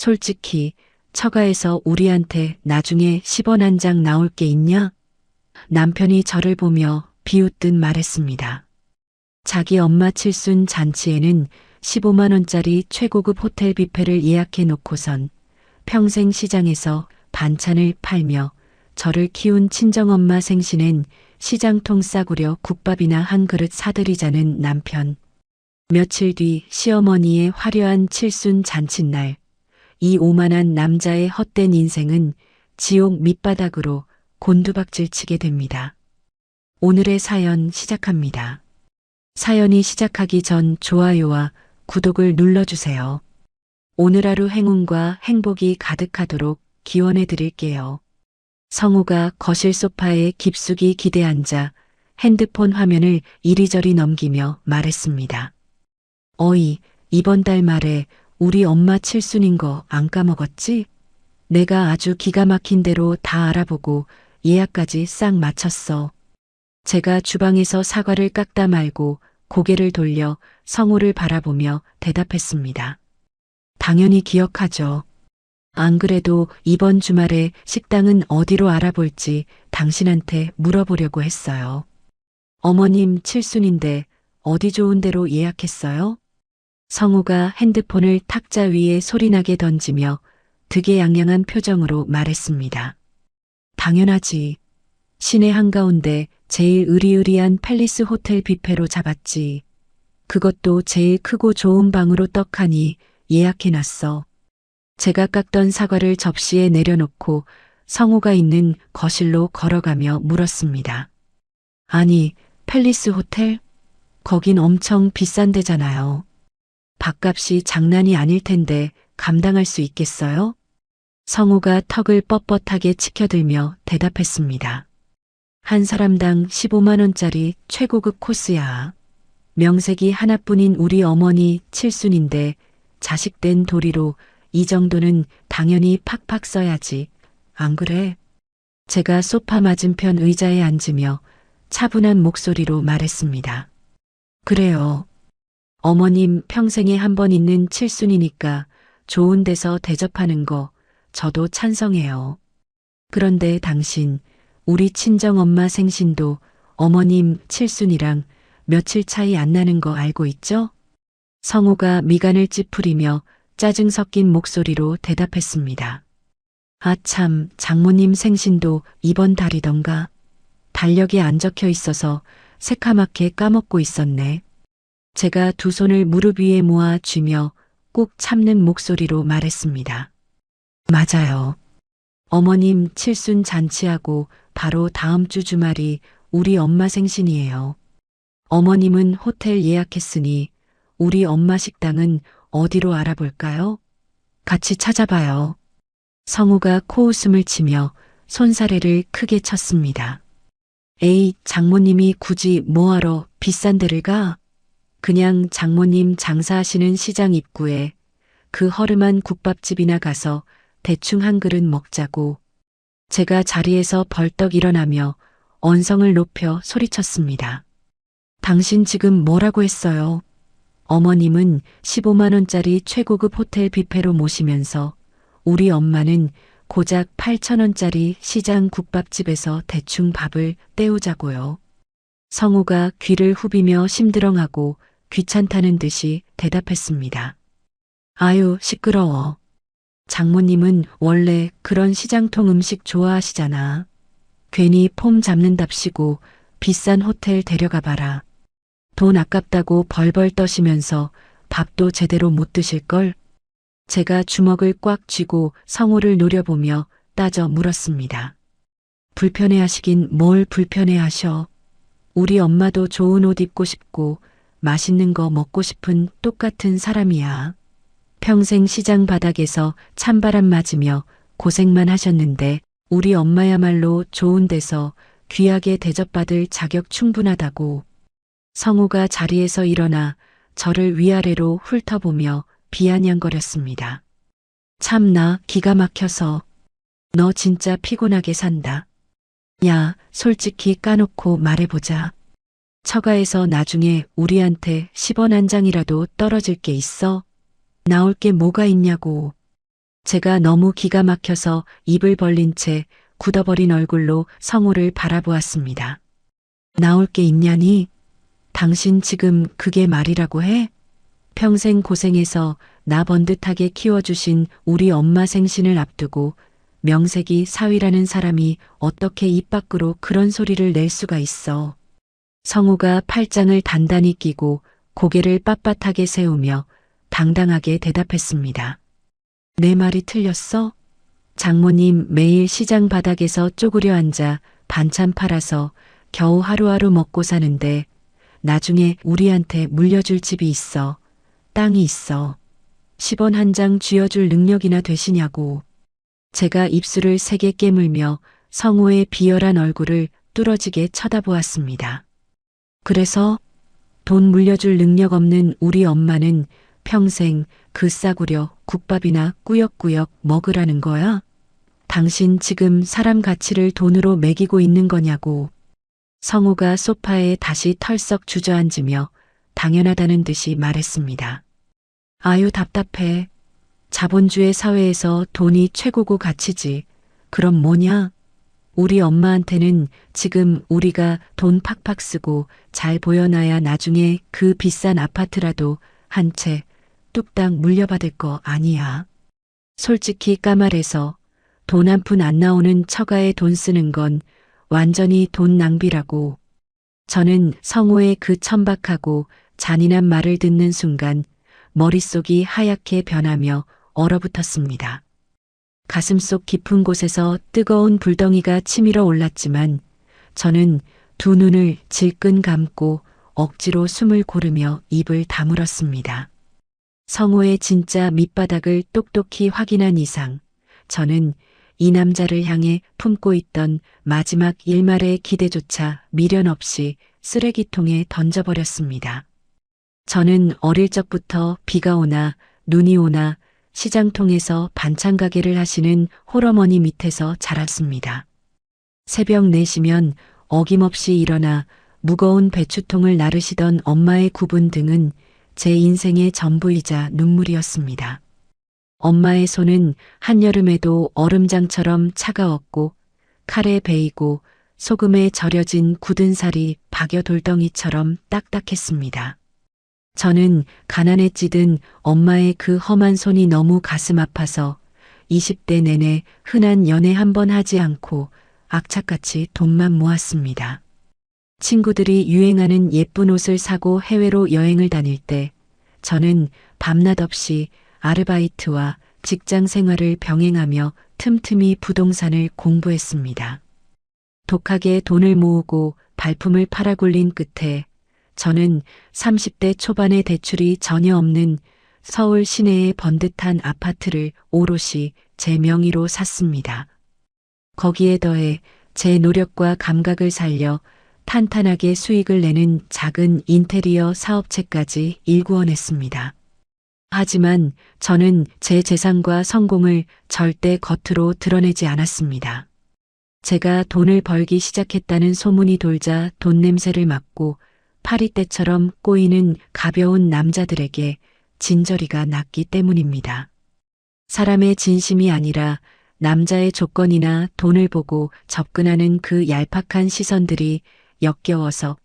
솔직히 처가에서 우리한테 나중에 10원 한 장 나올 게 있냐? 남편이 저를 보며 비웃듯 말했습니다. 자기 엄마 칠순 잔치에는 15만 원짜리 최고급 호텔 뷔페를 예약해 놓고선 평생 시장에서 반찬을 팔며 저를 키운 친정엄마 생신엔 시장통 싸구려 국밥이나 한 그릇 사드리자는 남편. 며칠 뒤 시어머니의 화려한 칠순 잔칫날, 이 오만한 남자의 헛된 인생은 지옥 밑바닥으로 곤두박질 치게 됩니다. 오늘의 사연 시작합니다. 사연이 시작하기 전 좋아요와 구독을 눌러주세요. 오늘 하루 행운과 행복이 가득하도록 기원해 드릴게요. 성우가 거실 소파에 깊숙이 기대 앉아 핸드폰 화면을 이리저리 넘기며 말했습니다. 어이, 이번 달 말에 우리 엄마 칠순인 거 안 까먹었지? 내가 아주 기가 막힌 대로 다 알아보고 예약까지 싹 마쳤어. 제가 주방에서 사과를 깎다 말고 고개를 돌려 성우를 바라보며 대답했습니다. 당연히 기억하죠. 안 그래도 이번 주말에 식당은 어디로 알아볼지 당신한테 물어보려고 했어요. 어머님 칠순인데 어디 좋은 데로 예약했어요? 성우가 핸드폰을 탁자 위에 소리나게 던지며 득의양양한 표정으로 말했습니다. 당연하지. 시내 한가운데 제일 으리으리한 팰리스 호텔 뷔페로 잡았지. 그것도 제일 크고 좋은 방으로 떡하니 예약해놨어. 제가 깎던 사과를 접시에 내려놓고 성우가 있는 거실로 걸어가며 물었습니다. 아니, 팰리스 호텔? 거긴 엄청 비싼 데잖아요. 밥값이 장난이 아닐 텐데 감당할 수 있겠어요? 성우가 턱을 뻣뻣하게 치켜들며 대답했습니다. 한 사람당 15만 원짜리 최고급 코스야. 명색이 하나뿐인 우리 어머니 칠순인데 자식된 도리로 이 정도는 당연히 팍팍 써야지. 안 그래? 제가 소파 맞은편 의자에 앉으며 차분한 목소리로 말했습니다. 그래요. 어머님 평생에 한 번 있는 칠순이니까 좋은 데서 대접하는 거 저도 찬성해요. 그런데 당신, 우리 친정엄마 생신도 어머님 칠순이랑 며칠 차이 안 나는 거 알고 있죠? 성우가 미간을 찌푸리며 짜증 섞인 목소리로 대답했습니다. 아 참, 장모님 생신도 이번 달이던가. 달력에 안 적혀 있어서 새카맣게 까먹고 있었네. 제가 두 손을 무릎 위에 모아 쥐며 꾹 참는 목소리로 말했습니다. 맞아요. 어머님 칠순 잔치하고 바로 다음 주 주말이 우리 엄마 생신이에요. 어머님은 호텔 예약했으니 우리 엄마 식당은 어디로 알아볼까요? 같이 찾아봐요. 성우가 코웃음을 치며 손사래를 크게 쳤습니다. 에이, 장모님이 굳이 뭐하러 비싼 데를 가? 그냥 장모님 장사하시는 시장 입구에 그 허름한 국밥집이나 가서 대충 한 그릇 먹자고. 제가 자리에서 벌떡 일어나며 언성을 높여 소리쳤습니다. 당신 지금 뭐라고 했어요? 어머님은 15만 원짜리 최고급 호텔 뷔페로 모시면서 우리 엄마는 고작 8천 원짜리 시장 국밥집에서 대충 밥을 때우자고요. 성우가 귀를 후비며 심드렁하고 귀찮다는 듯이 대답했습니다. 아유, 시끄러워. 장모님은 원래 그런 시장통 음식 좋아하시잖아. 괜히 폼 잡는답시고 비싼 호텔 데려가 봐라. 돈 아깝다고 벌벌 떠시면서 밥도 제대로 못 드실걸? 제가 주먹을 꽉 쥐고 성우를 노려보며 따져 물었습니다. 불편해하시긴 뭘 불편해하셔. 우리 엄마도 좋은 옷 입고 싶고 맛있는 거 먹고 싶은 똑같은 사람이야. 평생 시장 바닥에서 찬바람 맞으며 고생만 하셨는데 우리 엄마야말로 좋은 데서 귀하게 대접받을 자격 충분하다고. 성우가 자리에서 일어나 저를 위아래로 훑어보며 비아냥거렸습니다. 참나 기가 막혀서. 너 진짜 피곤하게 산다. 야, 솔직히 까놓고 말해보자. 처가에서 나중에 우리한테 10원 한 장이라도 떨어질 게 있어? 나올 게 뭐가 있냐고. 제가 너무 기가 막혀서 입을 벌린 채 굳어버린 얼굴로 성우를 바라보았습니다. 나올 게 있냐니? 당신 지금 그게 말이라고 해? 평생 고생해서 나 번듯하게 키워주신 우리 엄마 생신을 앞두고 명색이 사위라는 사람이 어떻게 입 밖으로 그런 소리를 낼 수가 있어. 성우가 팔짱을 단단히 끼고 고개를 빳빳하게 세우며 당당하게 대답했습니다. 내 말이 틀렸어? 장모님 매일 시장 바닥에서 쪼그려 앉아 반찬 팔아서 겨우 하루하루 먹고 사는데 나중에 우리한테 물려줄 집이 있어. 땅이 있어. 10원 한 장 쥐어줄 능력이나 되시냐고. 제가 입술을 세게 깨물며 성우의 비열한 얼굴을 뚫어지게 쳐다보았습니다. 그래서 돈 물려줄 능력 없는 우리 엄마는 평생 그 싸구려 국밥이나 꾸역꾸역 먹으라는 거야? 당신 지금 사람 가치를 돈으로 매기고 있는 거냐고. 성우가 소파에 다시 털썩 주저앉으며 당연하다는 듯이 말했습니다. 아유 답답해. 자본주의 사회에서 돈이 최고고 가치지. 그럼 뭐냐? 우리 엄마한테는 지금 우리가 돈 팍팍 쓰고 잘 보여놔야 나중에 그 비싼 아파트라도 한 채 뚝딱 물려받을 거 아니야. 솔직히 까말해서 돈 한 푼 안 나오는 처가에 돈 쓰는 건 완전히 돈 낭비라고. 저는 성우의 그 천박하고 잔인한 말을 듣는 순간 머릿속이 하얗게 변하며 얼어붙었습니다. 가슴속 깊은 곳에서 뜨거운 불덩이가 치밀어 올랐지만 저는 두 눈을 질끈 감고 억지로 숨을 고르며 입을 다물었습니다. 성우의 진짜 밑바닥을 똑똑히 확인한 이상 저는 이 남자를 향해 품고 있던 마지막 일말의 기대조차 미련 없이 쓰레기통에 던져버렸습니다. 저는 어릴 적부터 비가 오나 눈이 오나 시장통에서 반찬 가게를 하시는 홀어머니 밑에서 자랐습니다. 새벽 4시면 어김없이 일어나 무거운 배추통을 나르시던 엄마의 구분 등은 제 인생의 전부이자 눈물이었습니다. 엄마의 손은 한여름에도 얼음장처럼 차가웠고 칼에 베이고 소금에 절여진 굳은 살이 박여 돌덩이처럼 딱딱했습니다. 저는 가난에 찌든 엄마의 그 험한 손이 너무 가슴 아파서 20대 내내 흔한 연애 한 번 하지 않고 악착같이 돈만 모았습니다. 친구들이 유행하는 예쁜 옷을 사고 해외로 여행을 다닐 때 저는 밤낮 없이 아르바이트와 직장 생활을 병행하며 틈틈이 부동산을 공부했습니다. 독하게 돈을 모으고 발품을 팔아굴린 끝에 저는 30대 초반의 대출이 전혀 없는 서울 시내의 번듯한 아파트를 오롯이 제 명의로 샀습니다. 거기에 더해 제 노력과 감각을 살려 탄탄하게 수익을 내는 작은 인테리어 사업체까지 일구어냈습니다. 하지만 저는 제 재산과 성공을 절대 겉으로 드러내지 않았습니다. 제가 돈을 벌기 시작했다는 소문이 돌자 돈 냄새를 맡고 파리떼처럼 꼬이는 가벼운 남자들에게 진저리가 났기 때문입니다. 사람의 진심이 아니라 남자의 조건이나 돈을 보고 접근하는 그 얄팍한 시선들이 역겨워서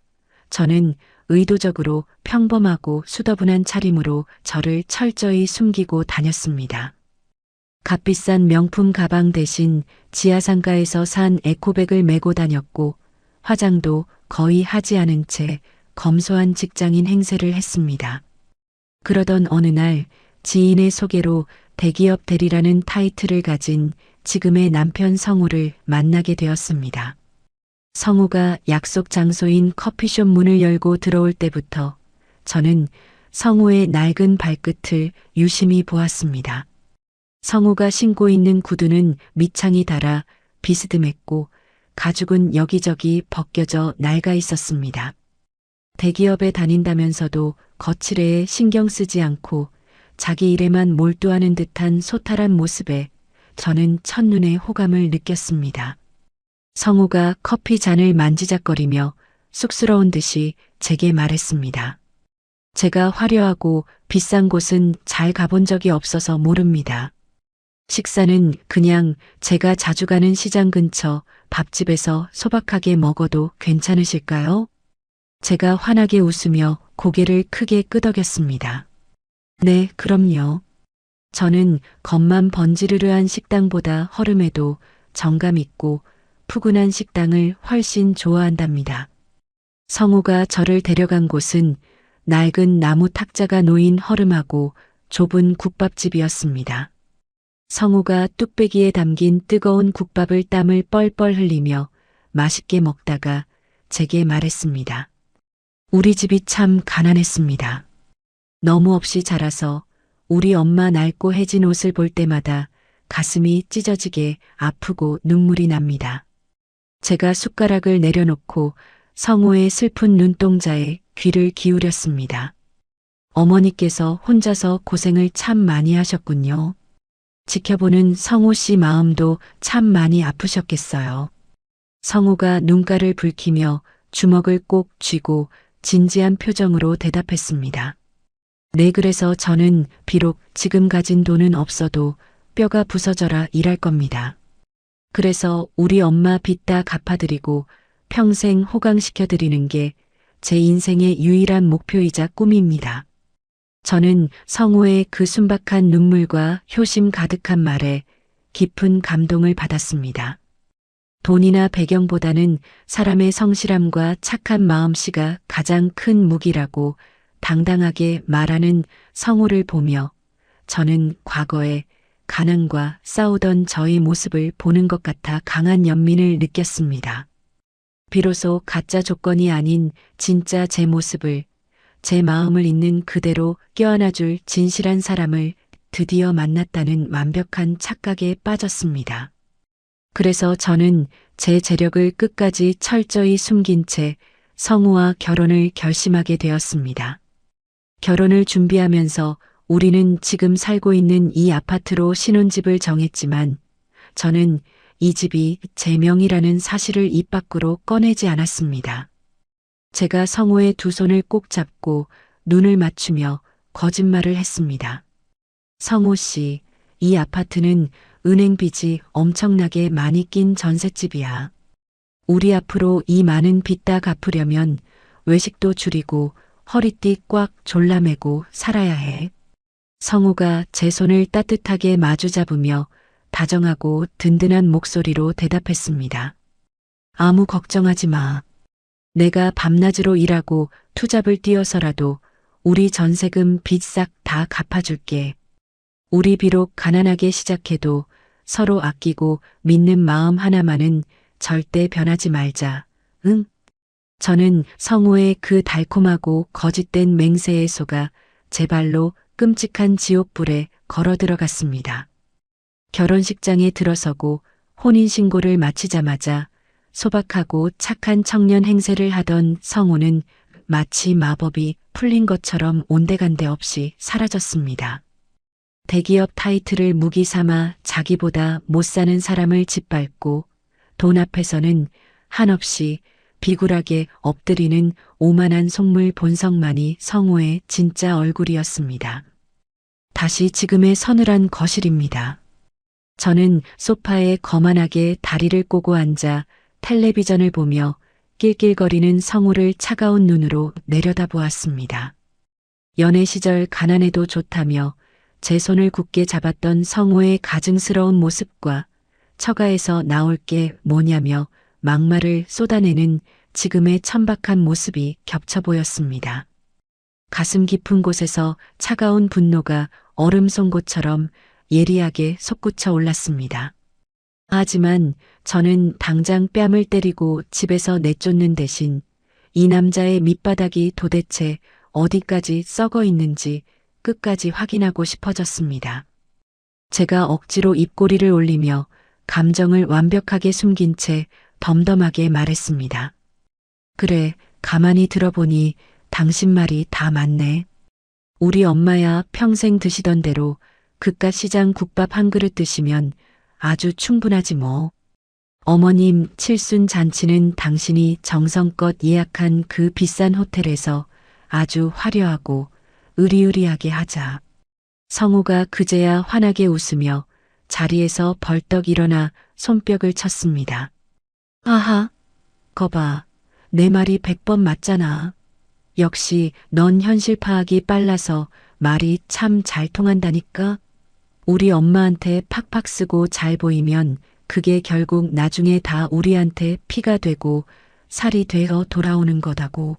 저는 의도적으로 평범하고 수더분한 차림으로 저를 철저히 숨기고 다녔습니다. 값비싼 명품 가방 대신 지하상가에서 산 에코백을 메고 다녔고 화장도 거의 하지 않은 채 검소한 직장인 행세를 했습니다. 그러던 어느 날 지인의 소개로 대기업 대리라는 타이틀을 가진 지금의 남편 성우를 만나게 되었습니다. 성우가 약속 장소인 커피숍 문을 열고 들어올 때부터 저는 성우의 낡은 발끝을 유심히 보았습니다. 성우가 신고 있는 구두는 밑창이 닳아 비스듬했고 가죽은 여기저기 벗겨져 낡아 있었습니다. 대기업에 다닌다면서도 거칠애에 신경 쓰지 않고 자기 일에만 몰두하는 듯한 소탈한 모습에 저는 첫눈에 호감을 느꼈습니다. 성우가 커피 잔을 만지작거리며 쑥스러운 듯이 제게 말했습니다. 제가 화려하고 비싼 곳은 잘 가본 적이 없어서 모릅니다. 식사는 그냥 제가 자주 가는 시장 근처 밥집에서 소박하게 먹어도 괜찮으실까요? 제가 환하게 웃으며 고개를 크게 끄덕였습니다. 네, 그럼요. 저는 겉만 번지르르한 식당보다 허름해도 정감 있고 푸근한 식당을 훨씬 좋아한답니다. 성우가 저를 데려간 곳은 낡은 나무 탁자가 놓인 허름하고 좁은 국밥집이었습니다. 성우가 뚝배기에 담긴 뜨거운 국밥을 땀을 뻘뻘 흘리며 맛있게 먹다가 제게 말했습니다. 우리 집이 참 가난했습니다. 너무 없이 자라서 우리 엄마 낡고 해진 옷을 볼 때마다 가슴이 찢어지게 아프고 눈물이 납니다. 제가 숟가락을 내려놓고 성우의 슬픈 눈동자에 귀를 기울였습니다. 어머니께서 혼자서 고생을 참 많이 하셨군요. 지켜보는 성우 씨 마음도 참 많이 아프셨겠어요. 성우가 눈가를 붉히며 주먹을 꼭 쥐고 진지한 표정으로 대답했습니다. 네, 그래서 저는 비록 지금 가진 돈은 없어도 뼈가 부서져라 일할 겁니다. 그래서 우리 엄마 빚 다 갚아드리고 평생 호강시켜드리는 게 제 인생의 유일한 목표이자 꿈입니다. 저는 성우의 그 순박한 눈물과 효심 가득한 말에 깊은 감동을 받았습니다. 돈이나 배경보다는 사람의 성실함과 착한 마음씨가 가장 큰 무기라고 당당하게 말하는 성우를 보며 저는 과거에 가난과 싸우던 저의 모습을 보는 것 같아 강한 연민을 느꼈습니다. 비로소 가짜 조건이 아닌 진짜 제 모습을, 제 마음을 있는 그대로 껴안아줄 진실한 사람을 드디어 만났다는 완벽한 착각에 빠졌습니다. 그래서 저는 제 재력을 끝까지 철저히 숨긴 채 성우와 결혼을 결심하게 되었습니다. 결혼을 준비하면서 우리는 지금 살고 있는 이 아파트로 신혼집을 정했지만 저는 이 집이 제 명의라는 사실을 입 밖으로 꺼내지 않았습니다. 제가 성우의 두 손을 꼭 잡고 눈을 맞추며 거짓말을 했습니다. 성우 씨, 이 아파트는 은행 빚이 엄청나게 많이 낀 전셋집이야. 우리 앞으로 이 많은 빚 다 갚으려면 외식도 줄이고 허리띠 꽉 졸라매고 살아야 해. 성우가 제 손을 따뜻하게 마주잡으며 다정하고 든든한 목소리로 대답했습니다. 아무 걱정하지 마. 내가 밤낮으로 일하고 투잡을 뛰어서라도 우리 전세금 빚 싹 다 갚아줄게. 우리 비록 가난하게 시작해도 서로 아끼고 믿는 마음 하나만은 절대 변하지 말자. 응? 저는 성우의 그 달콤하고 거짓된 맹세에 속아 제 발로 끔찍한 지옥불에 걸어 들어갔습니다. 결혼식장에 들어서고 혼인신고를 마치자마자 소박하고 착한 청년 행세를 하던 성우는 마치 마법이 풀린 것처럼 온데간데 없이 사라졌습니다. 대기업 타이틀을 무기 삼아 자기보다 못 사는 사람을 짓밟고 돈 앞에서는 한없이 비굴하게 엎드리는 오만한 속물 본성만이 성우의 진짜 얼굴이었습니다. 다시 지금의 서늘한 거실입니다. 저는 소파에 거만하게 다리를 꼬고 앉아 텔레비전을 보며 낄낄거리는 성우를 차가운 눈으로 내려다보았습니다. 연애 시절 가난해도 좋다며 제 손을 굳게 잡았던 성우의 가증스러운 모습과 처가에서 나올 게 뭐냐며 막말을 쏟아내는 지금의 천박한 모습이 겹쳐 보였습니다. 가슴 깊은 곳에서 차가운 분노가 얼음 송곳처럼 예리하게 솟구쳐 올랐습니다. 하지만 저는 당장 뺨을 때리고 집에서 내쫓는 대신 이 남자의 밑바닥이 도대체 어디까지 썩어 있는지 끝까지 확인하고 싶어졌습니다. 제가 억지로 입꼬리를 올리며 감정을 완벽하게 숨긴 채 덤덤하게 말했습니다. 그래, 가만히 들어보니 당신 말이 다 맞네. 우리 엄마야 평생 드시던 대로 그깟 시장 국밥 한 그릇 드시면 아주 충분하지 뭐. 어머님 칠순 잔치는 당신이 정성껏 예약한 그 비싼 호텔에서 아주 화려하고 으리으리하게 하자. 성우가 그제야 환하게 웃으며 자리에서 벌떡 일어나 손뼉을 쳤습니다. 아하, 거봐. 내 말이 100번 맞잖아. 역시 넌 현실 파악이 빨라서 말이 참 잘 통한다니까. 우리 엄마한테 팍팍 쓰고 잘 보이면 그게 결국 나중에 다 우리한테 피가 되고 살이 되어 돌아오는 거다고.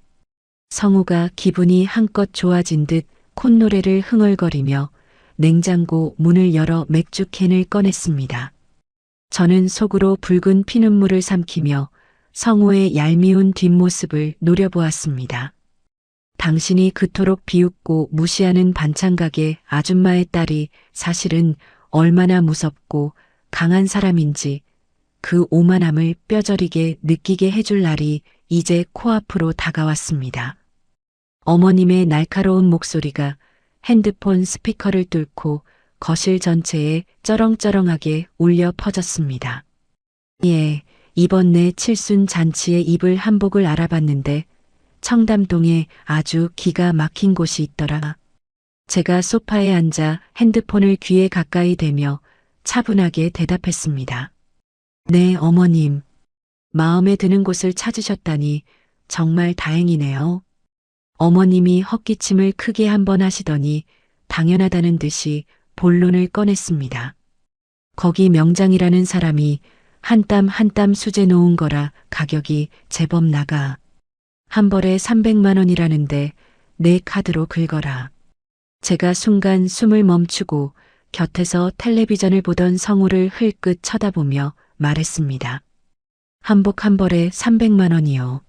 성우가 기분이 한껏 좋아진 듯 콧노래를 흥얼거리며 냉장고 문을 열어 맥주 캔을 꺼냈습니다. 저는 속으로 붉은 피눈물을 삼키며 성우의 얄미운 뒷모습을 노려보았습니다. 당신이 그토록 비웃고 무시하는 반찬가게 아줌마의 딸이 사실은 얼마나 무섭고 강한 사람인지 그 오만함을 뼈저리게 느끼게 해줄 날이 이제 코앞으로 다가왔습니다. 어머님의 날카로운 목소리가 핸드폰 스피커를 뚫고 거실 전체에 쩌렁쩌렁하게 울려 퍼졌습니다. 예, 이번 내 칠순 잔치의 입을 한복을 알아봤는데 청담동에 아주 기가 막힌 곳이 있더라. 제가 소파에 앉아 핸드폰을 귀에 가까이 대며 차분하게 대답했습니다. 네, 어머님. 마음에 드는 곳을 찾으셨다니 정말 다행이네요. 어머님이 헛기침을 크게 한번 하시더니 당연하다는 듯이 본론을 꺼냈습니다. 거기 명장이라는 사람이 한 땀 한 땀 수제 놓은 거라 가격이 제법 나가. 한 벌에 300만 원이라는데 내 카드로 긁어라. 제가 순간 숨을 멈추고 곁에서 텔레비전을 보던 성우를 흘끗 쳐다보며 말했습니다. 한복 한 벌에 300만 원이요.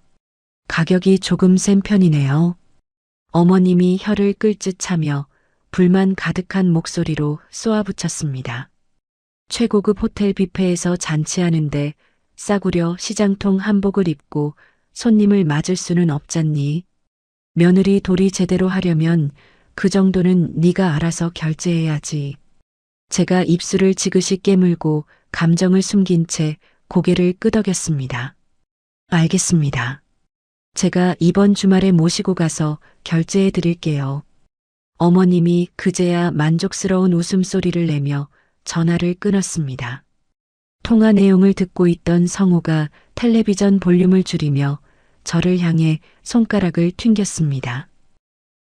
가격이 조금 센 편이네요. 어머님이 혀를 끌듯 차며 불만 가득한 목소리로 쏘아붙였습니다. 최고급 호텔 뷔페에서 잔치하는데 싸구려 시장통 한복을 입고 손님을 맞을 수는 없잖니. 며느리 도리 제대로 하려면 그 정도는 네가 알아서 결제해야지. 제가 입술을 지그시 깨물고 감정을 숨긴 채 고개를 끄덕였습니다. 알겠습니다. 제가 이번 주말에 모시고 가서 결제해 드릴게요. 어머님이 그제야 만족스러운 웃음소리를 내며 전화를 끊었습니다. 통화 내용을 듣고 있던 성우가 텔레비전 볼륨을 줄이며 저를 향해 손가락을 튕겼습니다.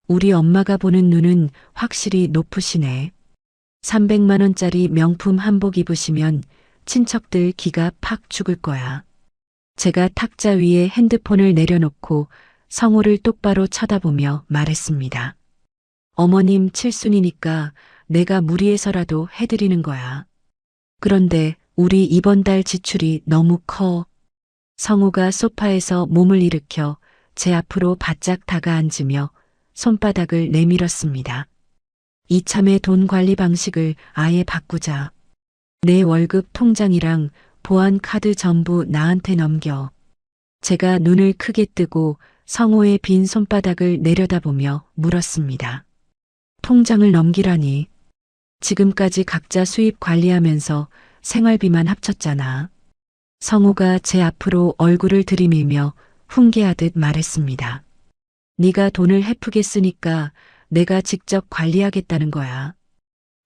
우리 엄마가 보는 눈은 확실히 높으시네. 300만 원짜리 명품 한복 입으시면 친척들 기가 팍 죽을 거야. 제가 탁자 위에 핸드폰을 내려놓고 성우를 똑바로 쳐다보며 말했습니다. 어머님 칠순이니까 내가 무리해서라도 해드리는 거야. 그런데 우리 이번 달 지출이 너무 커. 성우가 소파에서 몸을 일으켜 제 앞으로 바짝 다가앉으며 손바닥을 내밀었습니다. 이참에 돈 관리 방식을 아예 바꾸자. 내 월급 통장이랑 보안 카드 전부 나한테 넘겨. 제가 눈을 크게 뜨고 성우의 빈 손바닥을 내려다보며 물었습니다. 통장을 넘기라니. 지금까지 각자 수입 관리하면서 생활비만 합쳤잖아. 성우가 제 앞으로 얼굴을 들이밀며 훈계하듯 말했습니다. 네가 돈을 헤프게 쓰니까 내가 직접 관리하겠다는 거야.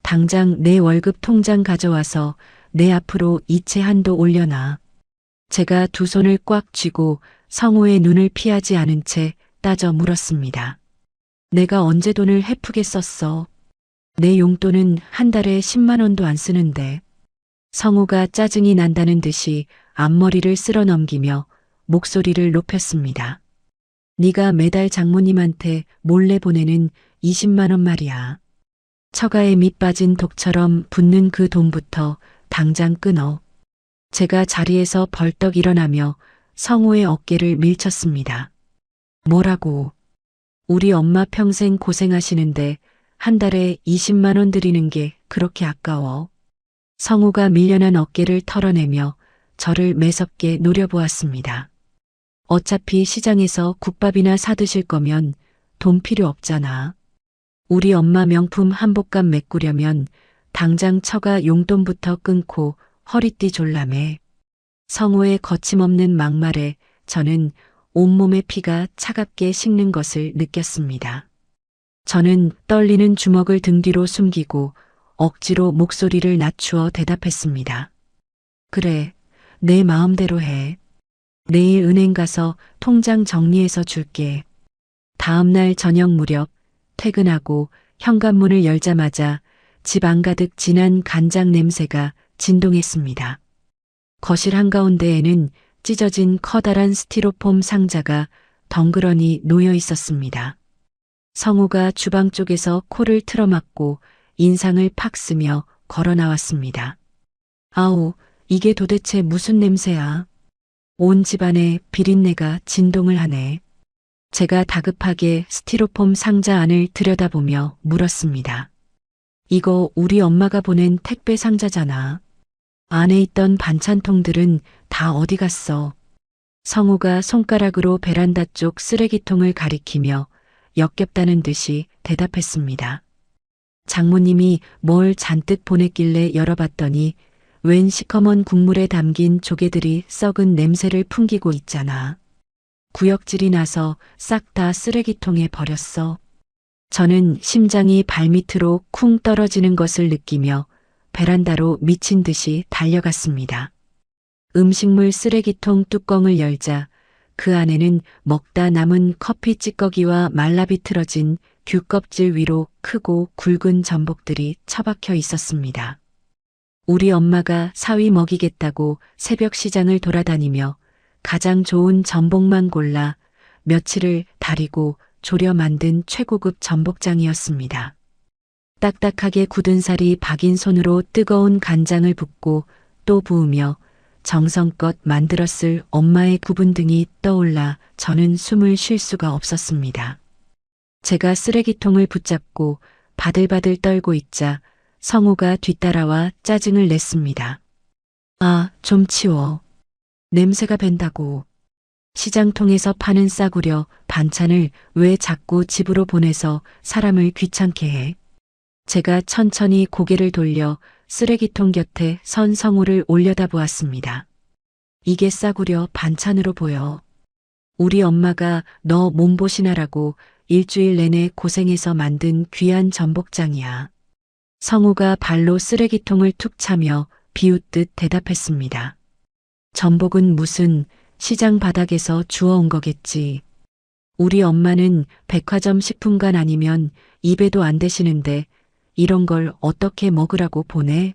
당장 내 월급 통장 가져와서 내 앞으로 이체 한도 올려놔. 제가 두 손을 꽉 쥐고 성우의 눈을 피하지 않은 채 따져 물었습니다. 내가 언제 돈을 헤프게 썼어? 내 용돈은 한 달에 10만 원도 안 쓰는데. 성우가 짜증이 난다는 듯이 앞머리를 쓸어 넘기며 목소리를 높였습니다. 네가 매달 장모님한테 몰래 보내는 20만 원 말이야. 처가에 밑 빠진 독처럼 붙는 그 돈부터 당장 끊어. 제가 자리에서 벌떡 일어나며 성우의 어깨를 밀쳤습니다. 뭐라고? 우리 엄마 평생 고생하시는데 한 달에 20만 원 드리는 게 그렇게 아까워. 성우가 밀려난 어깨를 털어내며 저를 매섭게 노려보았습니다. 어차피 시장에서 국밥이나 사드실 거면 돈 필요 없잖아. 우리 엄마 명품 한복값 메꾸려면 당장 처가 용돈부터 끊고 허리띠 졸라매. 성우의 거침없는 막말에 저는 온몸의 피가 차갑게 식는 것을 느꼈습니다. 저는 떨리는 주먹을 등 뒤로 숨기고 억지로 목소리를 낮추어 대답했습니다. 그래, 내 마음대로 해. 내일 은행 가서 통장 정리해서 줄게. 다음 날 저녁 무렵 퇴근하고 현관문을 열자마자 집 안가득 진한 간장 냄새가 진동했습니다. 거실 한가운데에는 찢어진 커다란 스티로폼 상자가 덩그러니 놓여 있었습니다. 성우가 주방 쪽에서 코를 틀어막고 인상을 팍 쓰며 걸어 나왔습니다. 아우, 이게 도대체 무슨 냄새야? 온 집안에 비린내가 진동을 하네. 제가 다급하게 스티로폼 상자 안을 들여다보며 물었습니다. 이거 우리 엄마가 보낸 택배 상자잖아. 안에 있던 반찬통들은 다 어디 갔어? 성우가 손가락으로 베란다 쪽 쓰레기통을 가리키며 역겹다는 듯이 대답했습니다. 장모님이 뭘 잔뜩 보냈길래 열어봤더니 웬 시커먼 국물에 담긴 조개들이 썩은 냄새를 풍기고 있잖아. 구역질이 나서 싹 다 쓰레기통에 버렸어. 저는 심장이 발밑으로 쿵 떨어지는 것을 느끼며 베란다로 미친 듯이 달려갔습니다. 음식물 쓰레기통 뚜껑을 열자 그 안에는 먹다 남은 커피 찌꺼기와 말라 비틀어진 귤 껍질 위로 크고 굵은 전복들이 처박혀 있었습니다. 우리 엄마가 사위 먹이겠다고 새벽 시장을 돌아다니며 가장 좋은 전복만 골라 며칠을 다리고 졸여 만든 최고급 전복장이었습니다. 딱딱하게 굳은 살이 박인 손으로 뜨거운 간장을 붓고 또 부으며 정성껏 만들었을 엄마의 구분 등이 떠올라 저는 숨을 쉴 수가 없었습니다. 제가 쓰레기통을 붙잡고 바들바들 떨고 있자 성우가 뒤따라와 짜증을 냈습니다. 아, 좀 치워. 냄새가 밴다고. 시장통에서 파는 싸구려 반찬을 왜 자꾸 집으로 보내서 사람을 귀찮게 해. 제가 천천히 고개를 돌려 쓰레기통 곁에 선 성우를 올려다보았습니다. 이게 싸구려 반찬으로 보여. 우리 엄마가 너 몸보신하라고 일주일 내내 고생해서 만든 귀한 전복장이야. 성우가 발로 쓰레기통을 툭 차며 비웃듯 대답했습니다. 전복은 무슨 시장 바닥에서 주워온 거겠지. 우리 엄마는 백화점 식품관 아니면 입에도 안 대시는데 이런 걸 어떻게 먹으라고 보내?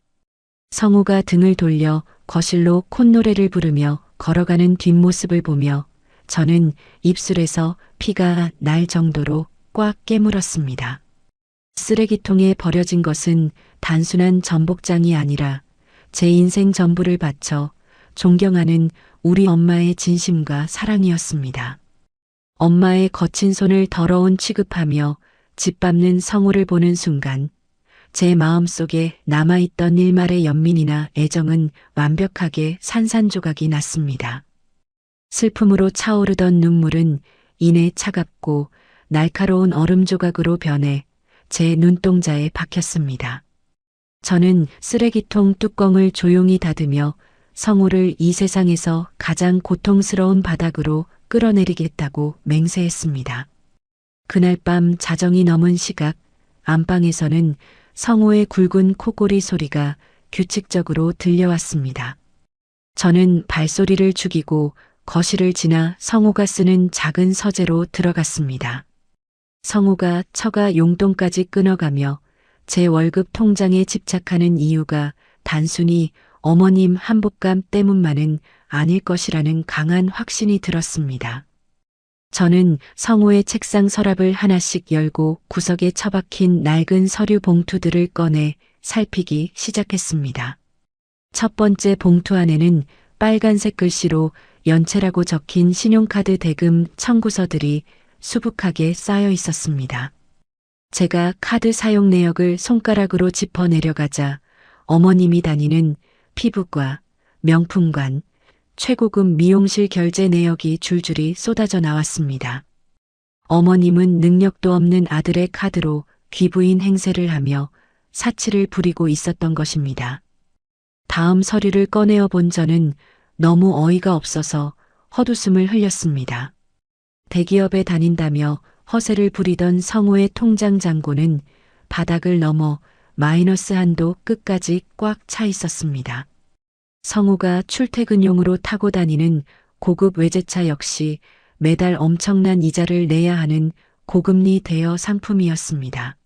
성우가 등을 돌려 거실로 콧노래를 부르며 걸어가는 뒷모습을 보며 저는 입술에서 피가 날 정도로 꽉 깨물었습니다. 쓰레기통에 버려진 것은 단순한 전복장이 아니라 제 인생 전부를 바쳐 존경하는 우리 엄마의 진심과 사랑이었습니다. 엄마의 거친 손을 더러운 취급하며 짓밟는 성우를 보는 순간 제 마음속에 남아있던 일말의 연민이나 애정은 완벽하게 산산조각이 났습니다. 슬픔으로 차오르던 눈물은 이내 차갑고 날카로운 얼음 조각으로 변해 제 눈동자에 박혔습니다. 저는 쓰레기통 뚜껑을 조용히 닫으며 성우를 이 세상에서 가장 고통스러운 바닥으로 끌어내리겠다고 맹세했습니다. 그날 밤 자정이 넘은 시각, 안방에서는 성우의 굵은 코골이 소리가 규칙적으로 들려왔습니다. 저는 발소리를 죽이고 거실을 지나 성우가 쓰는 작은 서재로 들어갔습니다. 성우가 처가 용돈까지 끊어가며 제 월급 통장에 집착하는 이유가 단순히 어머님 한복감 때문만은 아닐 것이라는 강한 확신이 들었습니다. 저는 성우의 책상 서랍을 하나씩 열고 구석에 처박힌 낡은 서류 봉투들을 꺼내 살피기 시작했습니다. 첫 번째 봉투 안에는 빨간색 글씨로 연체라고 적힌 신용카드 대금 청구서들이 수북하게 쌓여 있었습니다. 제가 카드 사용 내역을 손가락으로 짚어 내려가자 어머님이 다니는 피부과, 명품관, 최고급 미용실 결제 내역이 줄줄이 쏟아져 나왔습니다. 어머님은 능력도 없는 아들의 카드로 귀부인 행세를 하며 사치를 부리고 있었던 것입니다. 다음 서류를 꺼내어 본 저는 너무 어이가 없어서 헛웃음을 흘렸습니다. 대기업에 다닌다며 허세를 부리던 성우의 통장 잔고는 바닥을 넘어 마이너스 한도 끝까지 꽉 차 있었습니다. 성우가 출퇴근용으로 타고 다니는 고급 외제차 역시 매달 엄청난 이자를 내야 하는 고금리 대여 상품이었습니다.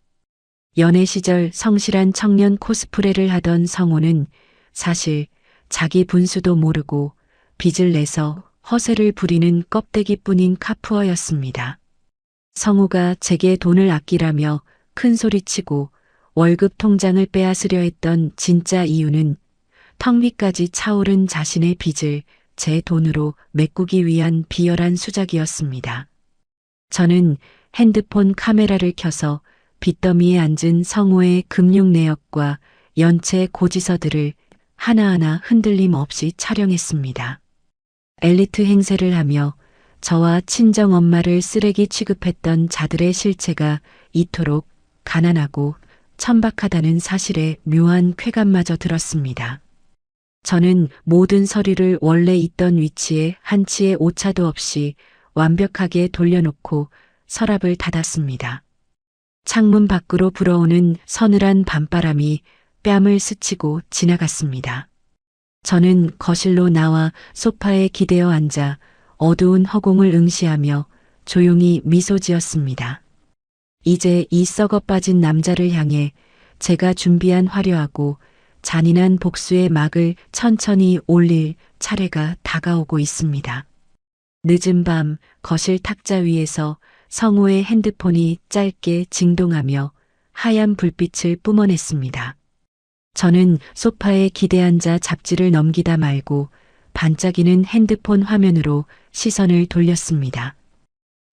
연애 시절 성실한 청년 코스프레를 하던 성우는 사실 자기 분수도 모르고 빚을 내서 허세를 부리는 껍데기뿐인 카푸어였습니다. 성우가 제게 돈을 아끼라며 큰 소리치고 월급 통장을 빼앗으려 했던 진짜 이유는 턱 밑까지 차오른 자신의 빚을 제 돈으로 메꾸기 위한 비열한 수작이었습니다. 저는 핸드폰 카메라를 켜서 빚더미에 앉은 성우의 금융 내역과 연체 고지서들을 하나하나 흔들림 없이 촬영했습니다. 엘리트 행세를 하며 저와 친정엄마를 쓰레기 취급했던 자들의 실체가 이토록 가난하고 천박하다는 사실에 묘한 쾌감마저 들었습니다. 저는 모든 서류를 원래 있던 위치에 한치의 오차도 없이 완벽하게 돌려놓고 서랍을 닫았습니다. 창문 밖으로 불어오는 서늘한 밤바람이 뺨을 스치고 지나갔습니다. 저는 거실로 나와 소파에 기대어 앉아 어두운 허공을 응시하며 조용히 미소 지었습니다. 이제 이 썩어 빠진 남자를 향해 제가 준비한 화려하고 잔인한 복수의 막을 천천히 올릴 차례가 다가오고 있습니다. 늦은 밤 거실 탁자 위에서 성우의 핸드폰이 짧게 징동하며 하얀 불빛을 뿜어냈습니다. 저는 소파에 기대 앉아 잡지를 넘기다 말고 반짝이는 핸드폰 화면으로 시선을 돌렸습니다.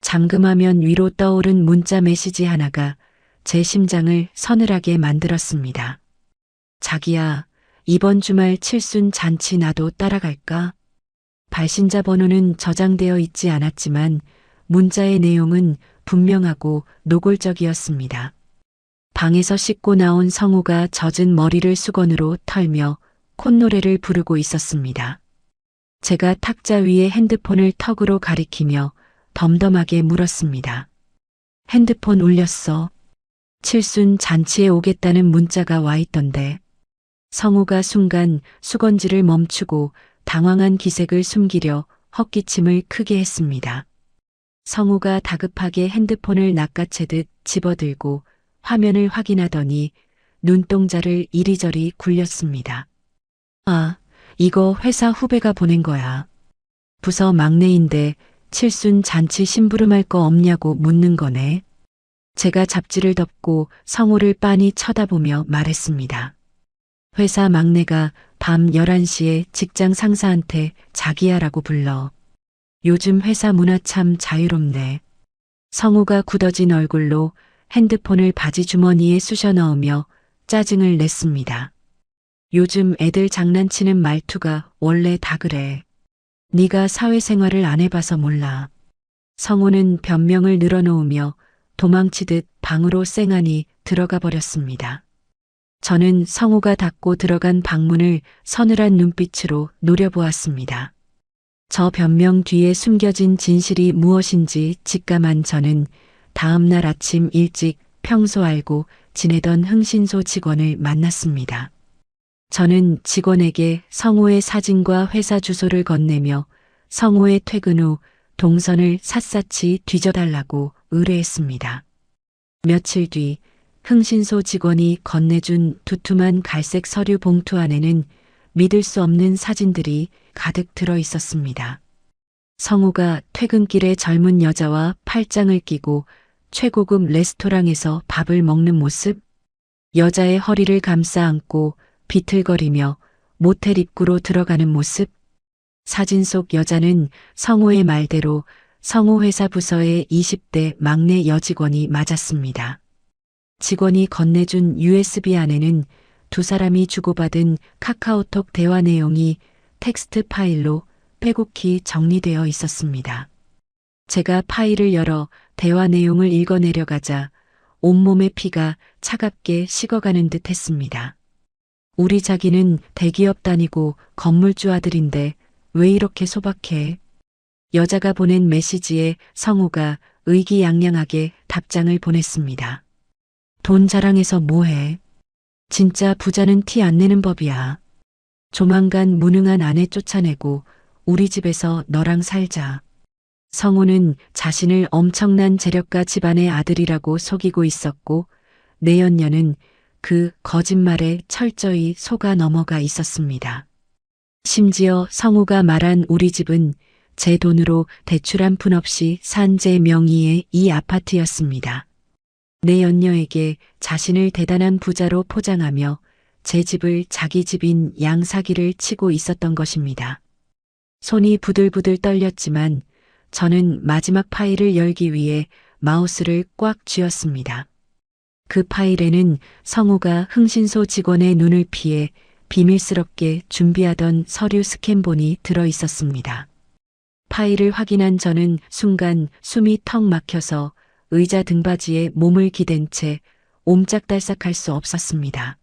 잠금화면 위로 떠오른 문자 메시지 하나가 제 심장을 서늘하게 만들었습니다. 자기야, 이번 주말 칠순 잔치 나도 따라갈까? 발신자 번호는 저장되어 있지 않았지만 문자의 내용은 분명하고 노골적이었습니다. 방에서 씻고 나온 성우가 젖은 머리를 수건으로 털며 콧노래를 부르고 있었습니다. 제가 탁자 위에 핸드폰을 턱으로 가리키며 덤덤하게 물었습니다. 핸드폰 울렸어. 칠순 잔치에 오겠다는 문자가 와 있던데. 성우가 순간 수건질을 멈추고 당황한 기색을 숨기려 헛기침을 크게 했습니다. 성우가 다급하게 핸드폰을 낚아채듯 집어들고 화면을 확인하더니 눈동자를 이리저리 굴렸습니다. 아, 이거 회사 후배가 보낸 거야. 부서 막내인데 칠순 잔치 심부름할 거 없냐고 묻는 거네. 제가 잡지를 덮고 성우를 빤히 쳐다보며 말했습니다. 회사 막내가 밤 11시에 직장 상사한테 자기야라고 불러. 요즘 회사 문화 참 자유롭네. 성우가 굳어진 얼굴로 핸드폰을 바지 주머니에 쑤셔 넣으며 짜증을 냈습니다. 요즘 애들 장난치는 말투가 원래 다 그래. 네가 사회생활을 안 해봐서 몰라. 성우는 변명을 늘어놓으며 도망치듯 방으로 쌩하니 들어가 버렸습니다. 저는 성우가 닫고 들어간 방문을 서늘한 눈빛으로 노려보았습니다. 저 변명 뒤에 숨겨진 진실이 무엇인지 직감한 저는 다음 날 아침 일찍 평소 알고 지내던 흥신소 직원을 만났습니다. 저는 직원에게 성우의 사진과 회사 주소를 건네며 성우의 퇴근 후 동선을 샅샅이 뒤져달라고 의뢰했습니다. 며칠 뒤 흥신소 직원이 건네준 두툼한 갈색 서류 봉투 안에는 믿을 수 없는 사진들이 가득 들어 있었습니다. 성우가 퇴근길에 젊은 여자와 팔짱을 끼고 최고급 레스토랑에서 밥을 먹는 모습, 여자의 허리를 감싸 안고 비틀거리며 모텔 입구로 들어가는 모습, 사진 속 여자는 성우의 말대로 성우 회사 부서의 20대 막내 여직원이 맞았습니다. 직원이 건네준 USB 안에는 두 사람이 주고받은 카카오톡 대화 내용이 텍스트 파일로 빼곡히 정리되어 있었습니다. 제가 파일을 열어 대화 내용을 읽어내려가자 온몸의 피가 차갑게 식어가는 듯 했습니다. 우리 자기는 대기업 다니고 건물주 아들인데 왜 이렇게 소박해? 여자가 보낸 메시지에 성우가 의기양양하게 답장을 보냈습니다. 돈 자랑해서 뭐해? 진짜 부자는 티 안 내는 법이야. 조만간 무능한 아내 쫓아내고 우리 집에서 너랑 살자. 성우는 자신을 엄청난 재력가 집안의 아들이라고 속이고 있었고 내연녀는 그 거짓말에 철저히 속아 넘어가 있었습니다. 심지어 성우가 말한 우리 집은 제 돈으로 대출 한 푼 없이 산 제 명의의 이 아파트였습니다. 내연녀에게 자신을 대단한 부자로 포장하며 제 집을 자기 집인 양사기를 치고 있었던 것입니다. 손이 부들부들 떨렸지만 저는 마지막 파일을 열기 위해 마우스를 꽉 쥐었습니다. 그 파일에는 성우가 흥신소 직원의 눈을 피해 비밀스럽게 준비하던 서류 스캔본이 들어 있었습니다. 파일을 확인한 저는 순간 숨이 턱 막혀서 의자 등받이에 몸을 기댄 채 옴짝달싹할 수 없었습니다.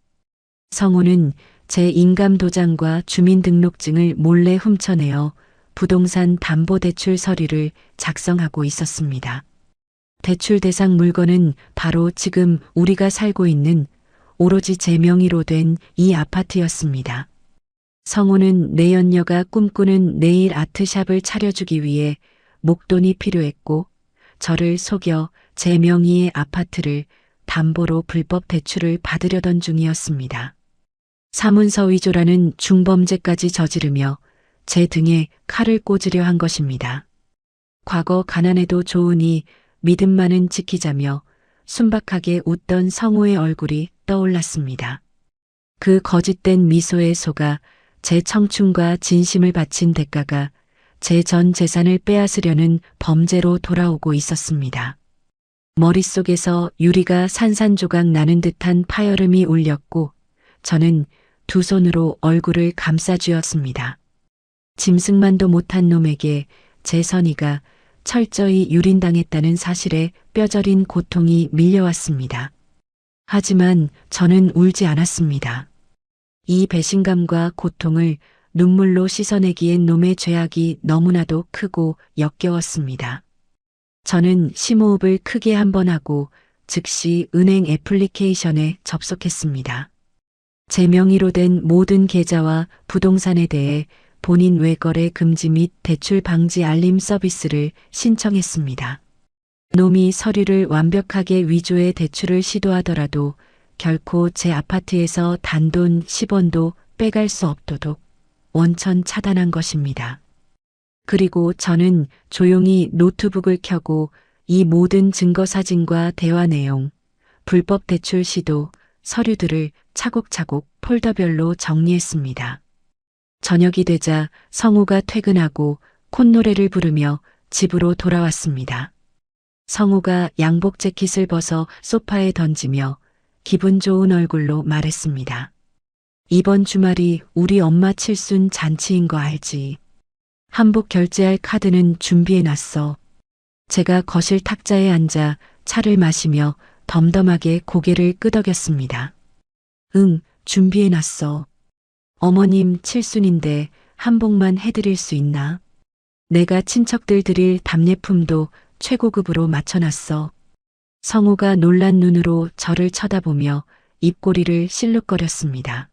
성우는 제 인감도장과 주민등록증을 몰래 훔쳐내어 부동산 담보대출 서류를 작성하고 있었습니다. 대출 대상 물건은 바로 지금 우리가 살고 있는 오로지 제 명의로 된 이 아파트였습니다. 성우는 내연녀가 꿈꾸는 네일 아트샵을 차려주기 위해 목돈이 필요했고 저를 속여 제 명의의 아파트를 담보로 불법 대출을 받으려던 중이었습니다. 사문서 위조라는 중범죄까지 저지르며 제 등에 칼을 꽂으려 한 것입니다. 과거 가난해도 좋으니 믿음만은 지키자며 순박하게 웃던 성우의 얼굴이 떠올랐습니다. 그 거짓된 미소에 속아 제 청춘과 진심을 바친 대가가 제 전 재산을 빼앗으려는 범죄로 돌아오고 있었습니다. 머릿속에서 유리가 산산조각 나는 듯한 파열음이 울렸고 저는 두 손으로 얼굴을 감싸쥐었습니다. 짐승만도 못한 놈에게 제 선의가 철저히 유린당했다는 사실에 뼈저린 고통이 밀려왔습니다. 하지만 저는 울지 않았습니다. 이 배신감과 고통을 눈물로 씻어내기엔 놈의 죄악이 너무나도 크고 역겨웠습니다. 저는 심호흡을 크게 한 번 하고 즉시 은행 애플리케이션에 접속했습니다. 제 명의로 된 모든 계좌와 부동산에 대해 본인 외거래 금지 및 대출 방지 알림 서비스를 신청했습니다. 놈이 서류를 완벽하게 위조해 대출을 시도하더라도 결코 제 아파트에서 단돈 10원도 빼갈 수 없도록 원천 차단한 것입니다. 그리고 저는 조용히 노트북을 켜고 이 모든 증거 사진과 대화 내용, 불법 대출 시도, 서류들을 차곡차곡 폴더별로 정리했습니다. 저녁이 되자 성우가 퇴근하고 콧노래를 부르며 집으로 돌아왔습니다. 성우가 양복 재킷을 벗어 소파에 던지며 기분 좋은 얼굴로 말했습니다. 이번 주말이 우리 엄마 칠순 잔치인 거 알지? 한복 결제할 카드는 준비해놨어. 제가 거실 탁자에 앉아 차를 마시며 덤덤하게 고개를 끄덕였습니다. 응, 준비해놨어. 어머님 칠순인데 한복만 해드릴 수 있나? 내가 친척들 드릴 답례품도 최고급으로 맞춰놨어. 성우가 놀란 눈으로 저를 쳐다보며 입꼬리를 실룩거렸습니다.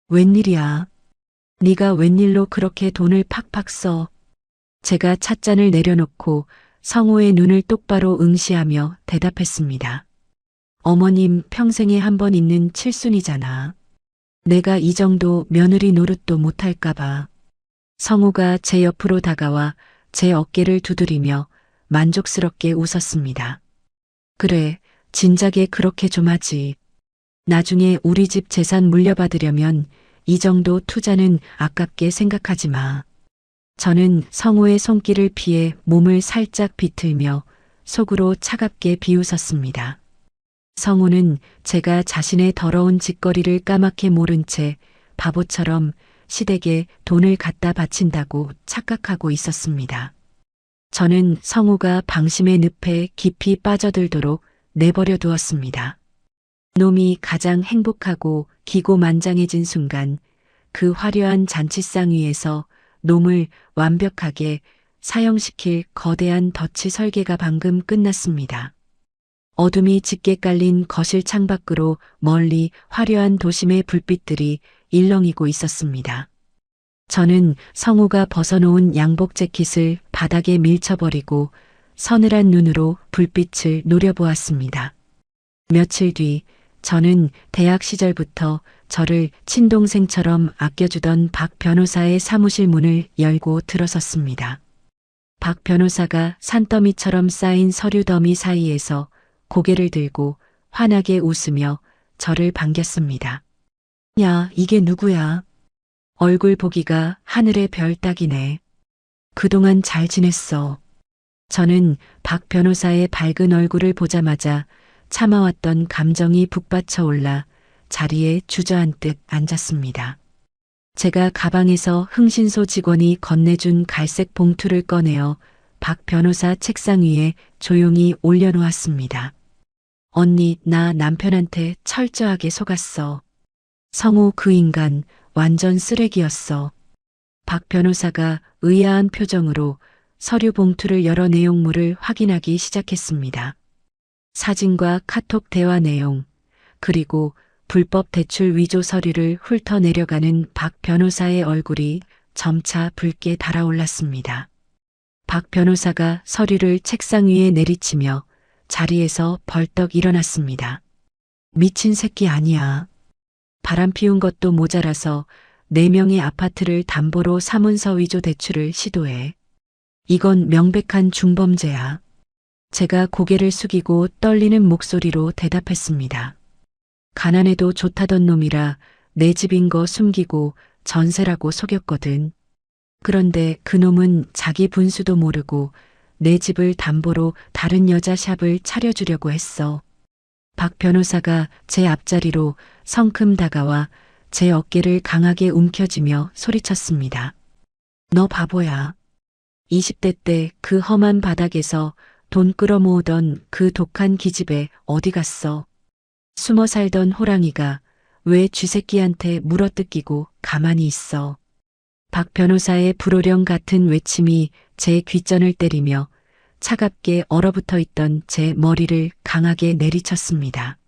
웬일이야? 네가 웬일로 그렇게 돈을 팍팍 써? 제가 찻잔을 내려놓고 성우의 눈을 똑바로 응시하며 대답했습니다. 어머님 평생에 한 번 있는 칠순이잖아. 내가 이 정도 며느리 노릇도 못할까봐. 성우가 제 옆으로 다가와 제 어깨를 두드리며 만족스럽게 웃었습니다. 그래, 진작에 그렇게 좀 하지. 나중에 우리 집 재산 물려받으려면 이 정도 투자는 아깝게 생각하지 마. 저는 성우의 손길을 피해 몸을 살짝 비틀며 속으로 차갑게 비웃었습니다. 성우는 제가 자신의 더러운 짓거리를 까맣게 모른 채 바보처럼 시댁에 돈을 갖다 바친다고 착각하고 있었습니다. 저는 성우가 방심의 늪에 깊이 빠져들도록 내버려 두었습니다. 놈이 가장 행복하고 기고만장해진 순간 그 화려한 잔치상 위에서 놈을 완벽하게 사형시킬 거대한 덫이 설계가 방금 끝났습니다. 어둠이 짙게 깔린 거실 창밖으로 멀리 화려한 도심의 불빛들이 일렁이고 있었습니다. 저는 성우가 벗어놓은 양복 재킷을 바닥에 밀쳐버리고 서늘한 눈으로 불빛을 노려보았습니다. 며칠 뒤 저는 대학 시절부터 저를 친동생처럼 아껴주던 박 변호사의 사무실 문을 열고 들어섰습니다. 박 변호사가 산더미처럼 쌓인 서류 더미 사이에서 고개를 들고 환하게 웃으며 저를 반겼습니다. 야, 이게 누구야? 얼굴 보기가 하늘의 별 따기네. 그동안 잘 지냈어. 저는 박 변호사의 밝은 얼굴을 보자마자 참아왔던 감정이 북받쳐 올라 자리에 주저앉듯 앉았습니다. 제가 가방에서 흥신소 직원이 건네준 갈색 봉투를 꺼내어 박 변호사 책상 위에 조용히 올려놓았습니다. 언니, 나 남편한테 철저하게 속았어. 성우 그 인간 완전 쓰레기였어. 박 변호사가 의아한 표정으로 서류 봉투를 열어 내용물을 확인하기 시작했습니다. 사진과 카톡 대화 내용, 그리고 불법 대출 위조 서류를 훑어내려가는 박 변호사의 얼굴이 점차 붉게 달아올랐습니다. 박 변호사가 서류를 책상 위에 내리치며 자리에서 벌떡 일어났습니다. 미친 새끼 아니야. 바람 피운 것도 모자라서 4명의 아파트를 담보로 사문서 위조 대출을 시도해. 이건 명백한 중범죄야. 제가 고개를 숙이고 떨리는 목소리로 대답했습니다. 가난해도 좋다던 놈이라 내 집인 거 숨기고 전세라고 속였거든. 그런데 그 놈은 자기 분수도 모르고 내 집을 담보로 다른 여자 샵을 차려주려고 했어. 박 변호사가 제 앞자리로 성큼 다가와 제 어깨를 강하게 움켜쥐며 소리쳤습니다. 너 바보야. 20대 때 그 험한 바닥에서 돈 끌어모으던 그 독한 기집애 어디 갔어? 숨어 살던 호랑이가 왜 쥐새끼한테 물어뜯기고 가만히 있어? 박 변호사의 불호령 같은 외침이 제 귓전을 때리며 차갑게 얼어붙어 있던 제 머리를 강하게 내리쳤습니다.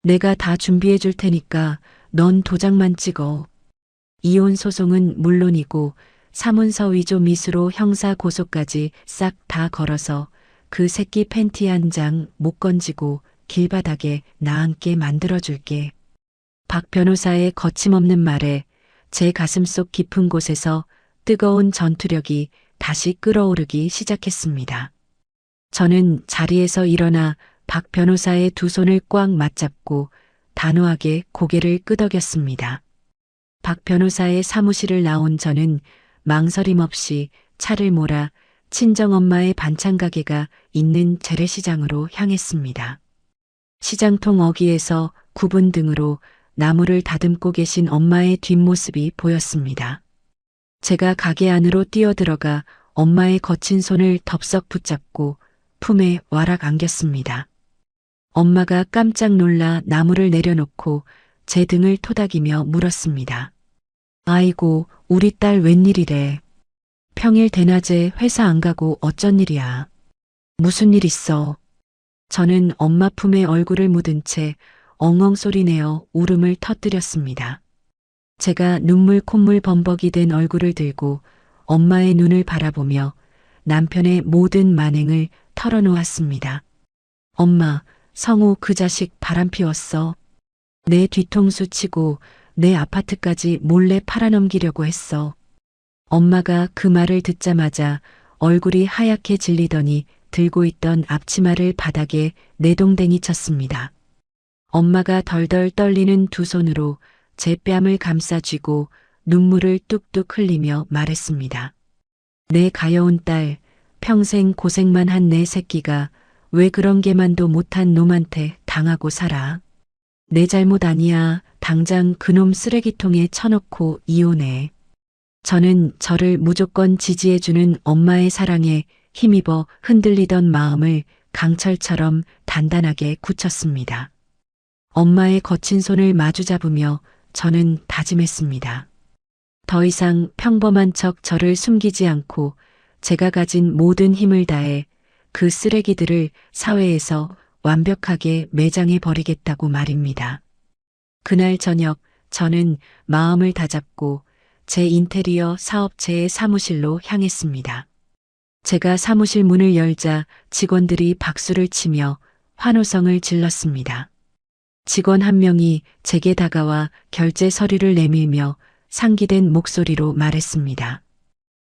내가 다 준비해 줄 테니까 넌 도장만 찍어. 이혼 소송은 물론이고 사문서 위조 미수로 형사 고소까지 싹 다 걸어서 그 새끼 팬티 한 장 못 건지고 길바닥에 나앉게 만들어줄게. 박 변호사의 거침없는 말에 제 가슴속 깊은 곳에서 뜨거운 전투력이 다시 끓어오르기 시작했습니다. 저는 자리에서 일어나 박 변호사의 두 손을 꽉 맞잡고 단호하게 고개를 끄덕였습니다. 박 변호사의 사무실을 나온 저는 망설임 없이 차를 몰아 친정엄마의 반찬 가게가 있는 재래시장으로 향했습니다. 시장통 어귀에서 굽은 등으로 나무를 다듬고 계신 엄마의 뒷모습이 보였습니다. 제가 가게 안으로 뛰어들어가 엄마의 거친 손을 덥석 붙잡고 품에 와락 안겼습니다. 엄마가 깜짝 놀라 나무를 내려놓고 제 등을 토닥이며 물었습니다. 아이고, 우리 딸 웬일이래. 평일 대낮에 회사 안 가고 어쩐 일이야. 무슨 일 있어. 저는 엄마 품에 얼굴을 묻은 채 엉엉 소리내어 울음을 터뜨렸습니다. 제가 눈물 콧물 범벅이 된 얼굴을 들고 엄마의 눈을 바라보며 남편의 모든 만행을 털어놓았습니다. 엄마, 성우 그 자식 바람 피웠어. 내 뒤통수 치고 내 아파트까지 몰래 팔아넘기려고 했어. 엄마가 그 말을 듣자마자 얼굴이 하얗게 질리더니 들고 있던 앞치마를 바닥에 내동댕이 쳤습니다. 엄마가 덜덜 떨리는 두 손으로 제 뺨을 감싸쥐고 눈물을 뚝뚝 흘리며 말했습니다. 내 가여운 딸, 평생 고생만 한 내 새끼가 왜 그런 개만도 못한 놈한테 당하고 살아. 내 잘못 아니야. 당장 그놈 쓰레기통에 쳐넣고 이혼해. 저는 저를 무조건 지지해주는 엄마의 사랑에 힘입어 흔들리던 마음을 강철처럼 단단하게 굳혔습니다. 엄마의 거친 손을 마주 잡으며 저는 다짐했습니다. 더 이상 평범한 척 저를 숨기지 않고 제가 가진 모든 힘을 다해 그 쓰레기들을 사회에서 완벽하게 매장해 버리겠다고 말입니다. 그날 저녁 저는 마음을 다잡고 제 인테리어 사업체의 사무실로 향했습니다. 제가 사무실 문을 열자 직원들이 박수를 치며 환호성을 질렀습니다. 직원 한 명이 제게 다가와 결제 서류를 내밀며 상기된 목소리로 말했습니다.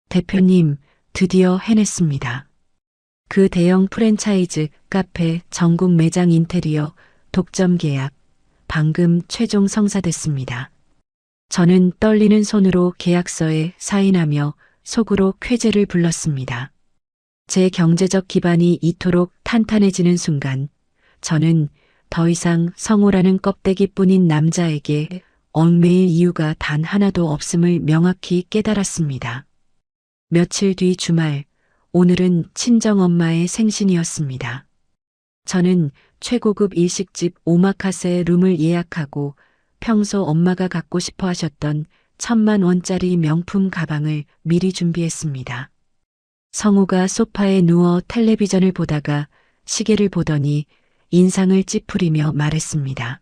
대표님, 드디어 해냈습니다. 그 대형 프랜차이즈 카페 전국 매장 인테리어 독점 계약 방금 최종 성사됐습니다. 저는 떨리는 손으로 계약서에 사인하며 속으로 쾌재를 불렀습니다. 제 경제적 기반이 이토록 탄탄해지는 순간 저는 더 이상 성우라는 껍데기뿐인 남자에게 얽매일 이유가 단 하나도 없음을 명확히 깨달았습니다. 며칠 뒤 주말, 오늘은 친정엄마의 생신이었습니다. 저는 최고급 일식집 오마카세 룸을 예약하고 평소 엄마가 갖고 싶어 하셨던 1,000만 원짜리 명품 가방을 미리 준비했습니다. 성우가 소파에 누워 텔레비전을 보다가 시계를 보더니 인상을 찌푸리며 말했습니다.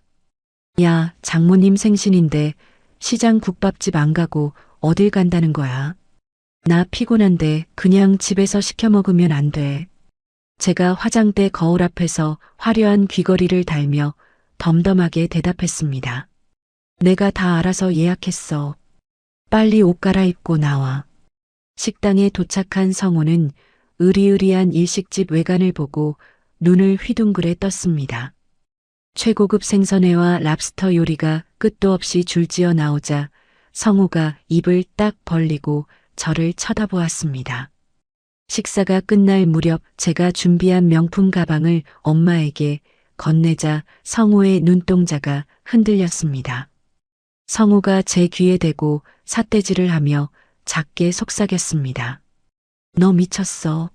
야, 장모님 생신인데 시장 국밥집 안 가고 어딜 간다는 거야? 나 피곤한데 그냥 집에서 시켜 먹으면 안 돼. 제가 화장대 거울 앞에서 화려한 귀걸이를 달며 덤덤하게 대답했습니다. 내가 다 알아서 예약했어. 빨리 옷 갈아입고 나와. 식당에 도착한 성우는 으리으리한 일식집 외관을 보고 눈을 휘둥그레 떴습니다. 최고급 생선회와 랍스터 요리가 끝도 없이 줄지어 나오자 성우가 입을 딱 벌리고 저를 쳐다보았습니다. 식사가 끝날 무렵 제가 준비한 명품 가방을 엄마에게 건네자 성우의 눈동자가 흔들렸습니다. 성우가 제 귀에 대고 삿대질을 하며 작게 속삭였습니다. 너 미쳤어.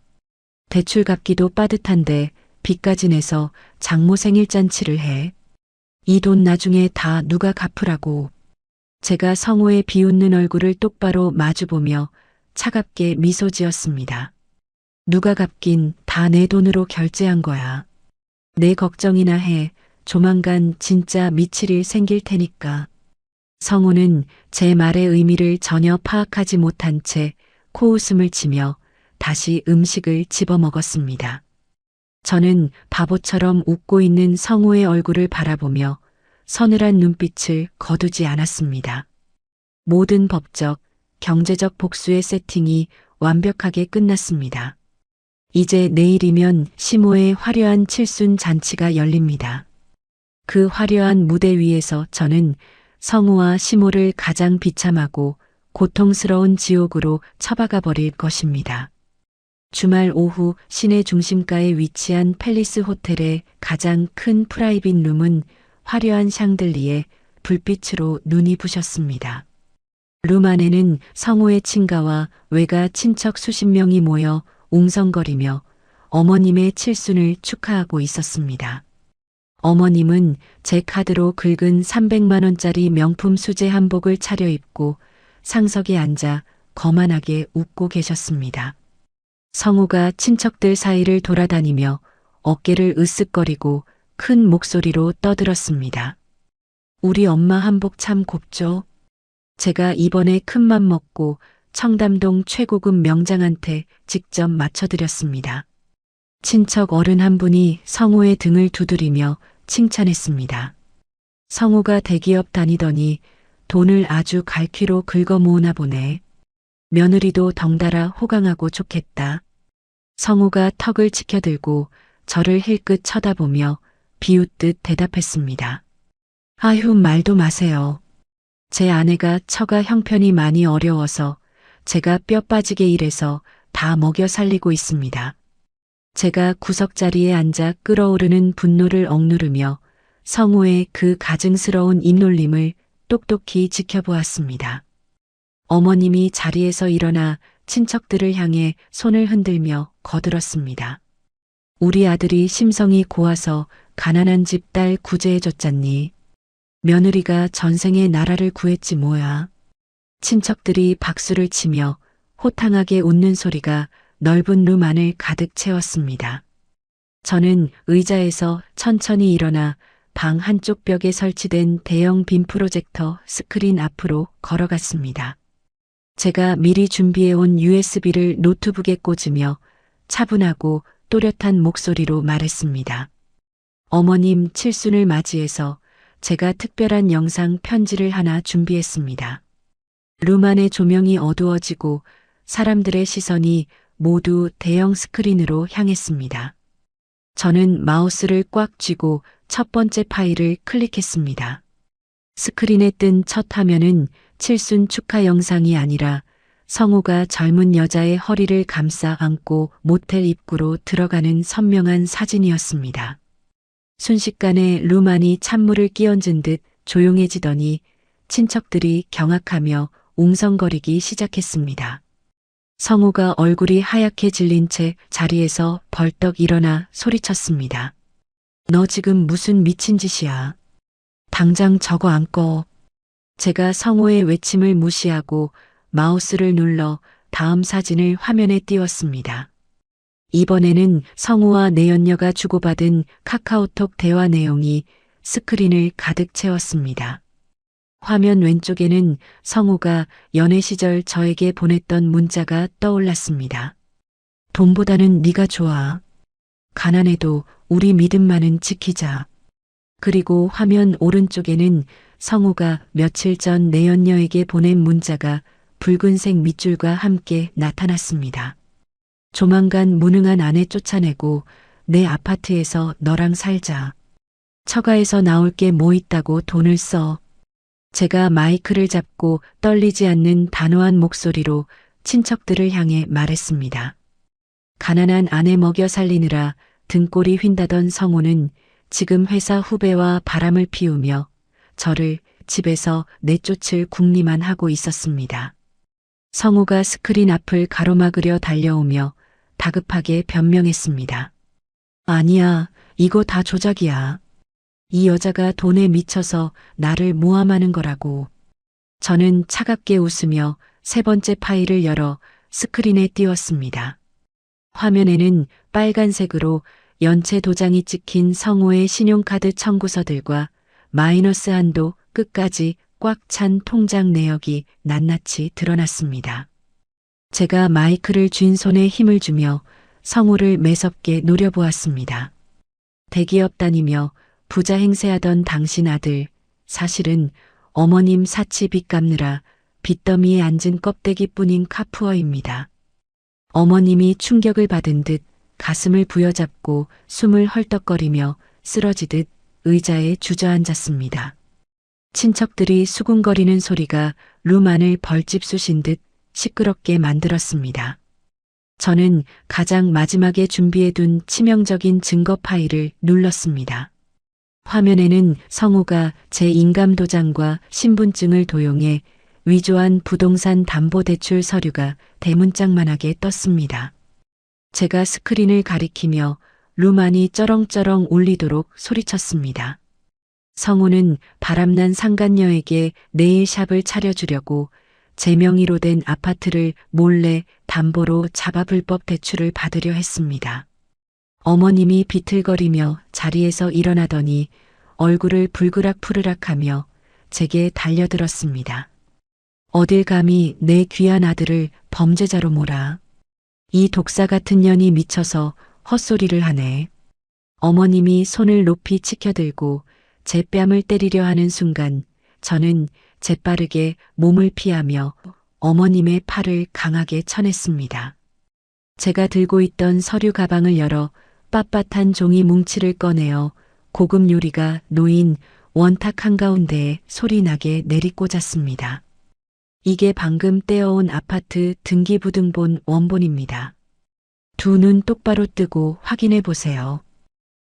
대출 갚기도 빠듯한데 빚까지 내서 장모 생일 잔치를 해. 이 돈 나중에 다 누가 갚으라고. 제가 성우의 비웃는 얼굴을 똑바로 마주보며 차갑게 미소 지었습니다. 누가 갚긴 다 내 돈으로 결제한 거야. 내 걱정이나 해. 조만간 진짜 미칠 일 생길 테니까. 성우는 제 말의 의미를 전혀 파악하지 못한 채 코웃음을 치며 다시 음식을 집어먹었습니다. 저는 바보처럼 웃고 있는 성우의 얼굴을 바라보며 서늘한 눈빛을 거두지 않았습니다. 모든 법적, 경제적 복수의 세팅이 완벽하게 끝났습니다. 이제 내일이면 시모의 화려한 칠순 잔치가 열립니다. 그 화려한 무대 위에서 저는 성우와 시모를 가장 비참하고 고통스러운 지옥으로 처박아 버릴 것입니다. 주말 오후 시내 중심가에 위치한 팰리스 호텔의 가장 큰 프라이빗 룸은 화려한 샹들리에 불빛으로 눈이 부셨습니다. 룸 안에는 성우의 친가와 외가 친척 수십 명이 모여 웅성거리며 어머님의 칠순을 축하하고 있었습니다. 어머님은 제 카드로 긁은 300만 원짜리 명품 수제 한복을 차려입고 상석에 앉아 거만하게 웃고 계셨습니다. 성우가 친척들 사이를 돌아다니며 어깨를 으쓱거리고 큰 목소리로 떠들었습니다. 우리 엄마 한복 참 곱죠? 제가 이번에 큰맘 먹고 청담동 최고급 명장한테 직접 맞춰드렸습니다. 친척 어른 한 분이 성우의 등을 두드리며 칭찬했습니다. 성우가 대기업 다니더니 돈을 아주 갈퀴로 긁어 모으나 보네. 며느리도 덩달아 호강하고 좋겠다. 성우가 턱을 치켜들고 저를 힐끗 쳐다보며 비웃듯 대답했습니다. 아휴, 말도 마세요. 제 아내가 처가 형편이 많이 어려워서 제가 뼈 빠지게 일해서 다 먹여 살리고 있습니다. 제가 구석자리에 앉아 끓어오르는 분노를 억누르며 성우의 그 가증스러운 입놀림을 똑똑히 지켜보았습니다. 어머님이 자리에서 일어나 친척들을 향해 손을 흔들며 거들었습니다. 우리 아들이 심성이 고와서 가난한 집 딸 구제해줬잖니. 며느리가 전생에 나라를 구했지 뭐야. 친척들이 박수를 치며 호탕하게 웃는 소리가 넓은 룸 안을 가득 채웠습니다. 저는 의자에서 천천히 일어나 방 한쪽 벽에 설치된 대형 빔 프로젝터 스크린 앞으로 걸어갔습니다. 제가 미리 준비해온 USB를 노트북에 꽂으며 차분하고 또렷한 목소리로 말했습니다. 어머님 칠순을 맞이해서 제가 특별한 영상 편지를 하나 준비했습니다. 룸 안의 조명이 어두워지고 사람들의 시선이 모두 대형 스크린으로 향했습니다. 저는 마우스를 꽉 쥐고 첫 번째 파일을 클릭했습니다. 스크린에 뜬 첫 화면은 칠순 축하 영상이 아니라 성우가 젊은 여자의 허리를 감싸 안고 모텔 입구로 들어가는 선명한 사진이었습니다. 순식간에 룸 안이 찬물을 끼얹은 듯 조용해지더니 친척들이 경악하며 웅성거리기 시작했습니다. 성우가 얼굴이 하얗게 질린 채 자리에서 벌떡 일어나 소리쳤습니다. 너 지금 무슨 미친 짓이야? 당장 저거 안 꺼. 제가 성우의 외침을 무시하고 마우스를 눌러 다음 사진을 화면에 띄웠습니다. 이번에는 성우와 내연녀가 주고받은 카카오톡 대화 내용이 스크린을 가득 채웠습니다. 화면 왼쪽에는 성우가 연애 시절 저에게 보냈던 문자가 떠올랐습니다. 돈보다는 네가 좋아. 가난해도 우리 믿음만은 지키자. 그리고 화면 오른쪽에는 성우가 며칠 전 내연녀에게 보낸 문자가 붉은색 밑줄과 함께 나타났습니다. 조만간 무능한 아내 쫓아내고 내 아파트에서 너랑 살자. 처가에서 나올 게 뭐 있다고 돈을 써. 제가 마이크를 잡고 떨리지 않는 단호한 목소리로 친척들을 향해 말했습니다. 가난한 아내 먹여 살리느라 등골이 휜다던 성우는 지금 회사 후배와 바람을 피우며 저를 집에서 내쫓을 궁리만 하고 있었습니다. 성우가 스크린 앞을 가로막으려 달려오며 다급하게 변명했습니다. 아니야, 이거 다 조작이야. 이 여자가 돈에 미쳐서 나를 모함하는 거라고. 저는 차갑게 웃으며 세 번째 파일을 열어 스크린에 띄웠습니다. 화면에는 빨간색으로 연체 도장이 찍힌 성우의 신용카드 청구서들과 마이너스 한도 끝까지 꽉 찬 통장 내역이 낱낱이 드러났습니다. 제가 마이크를 쥔 손에 힘을 주며 성우를 매섭게 노려보았습니다. 대기업 다니며 부자 행세하던 당신 아들, 사실은 어머님 사치 빚 갚느라 빚더미에 앉은 껍데기뿐인 카푸어입니다. 어머님이 충격을 받은 듯 가슴을 부여잡고 숨을 헐떡거리며 쓰러지듯 의자에 주저앉았습니다. 친척들이 수군거리는 소리가 룸 안을 벌집 쑤신 듯 시끄럽게 만들었습니다. 저는 가장 마지막에 준비해둔 치명적인 증거 파일을 눌렀습니다. 화면에는 성우가 제 인감도장과 신분증을 도용해 위조한 부동산 담보대출 서류가 대문짝만하게 떴습니다. 제가 스크린을 가리키며 룸 안이 쩌렁쩌렁 울리도록 소리쳤습니다. 성우는 바람난 상간녀에게 네일샵을 차려주려고 제 명의로 된 아파트를 몰래 담보로 잡아 불법 대출을 받으려 했습니다. 어머님이 비틀거리며 자리에서 일어나더니 얼굴을 불그락푸르락하며 제게 달려들었습니다. 어딜 감히 내 귀한 아들을 범죄자로 몰아. 이 독사 같은 년이 미쳐서 헛소리를 하네. 어머님이 손을 높이 치켜들고 제 뺨을 때리려 하는 순간 저는 재빠르게 몸을 피하며 어머님의 팔을 강하게 쳐냈습니다. 제가 들고 있던 서류 가방을 열어 빳빳한 종이 뭉치를 꺼내어 고급 요리가 놓인 원탁 한가운데에 소리나게 내리꽂았습니다. 이게 방금 떼어온 아파트 등기부등본 원본입니다. 두 눈 똑바로 뜨고 확인해 보세요.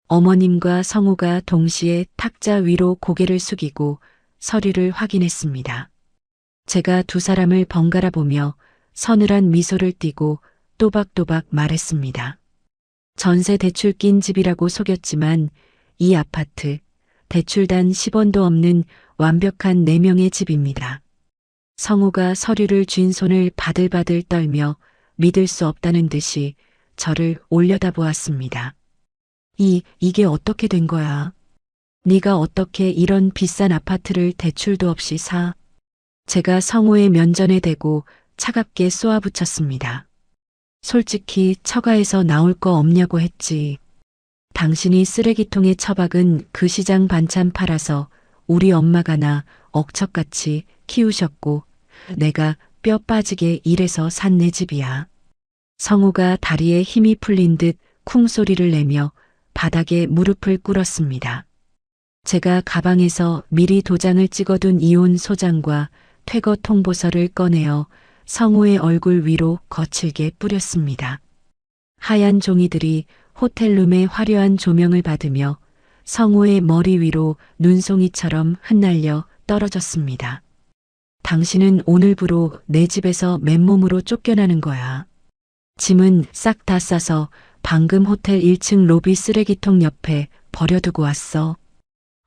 어머님과 성우가 동시에 탁자 위로 고개를 숙이고 서류를 확인했습니다. 제가 두 사람을 번갈아 보며 서늘한 미소를 띠고 또박또박 말했습니다. 전세 대출 낀 집이라고 속였지만 이 아파트 대출 단 10원도 없는 완벽한 4명의 집입니다. 성우가 서류를 쥔 손을 바들바들 떨며 믿을 수 없다는 듯이 저를 올려다보았습니다. 이게 어떻게 된 거야? 네가 어떻게 이런 비싼 아파트를 대출도 없이 사? 제가 성우의 면전에 대고 차갑게 쏘아붙였습니다. 솔직히 처가에서 나올 거 없냐고 했지. 당신이 쓰레기통에 처박은 그 시장 반찬 팔아서 우리 엄마가 나 억척같이 키우셨고 내가 뼈 빠지게 일해서 산 내 집이야. 성우가 다리에 힘이 풀린 듯 쿵 소리를 내며 바닥에 무릎을 꿇었습니다. 제가 가방에서 미리 도장을 찍어둔 이혼 소장과 퇴거 통보서를 꺼내어 성우의 얼굴 위로 거칠게 뿌렸습니다. 하얀 종이들이 호텔룸의 화려한 조명을 받으며 성우의 머리 위로 눈송이처럼 흩날려 떨어졌습니다. 당신은 오늘부로 내 집에서 맨몸으로 쫓겨나는 거야. 짐은 싹 다 싸서 방금 호텔 1층 로비 쓰레기통 옆에 버려두고 왔어.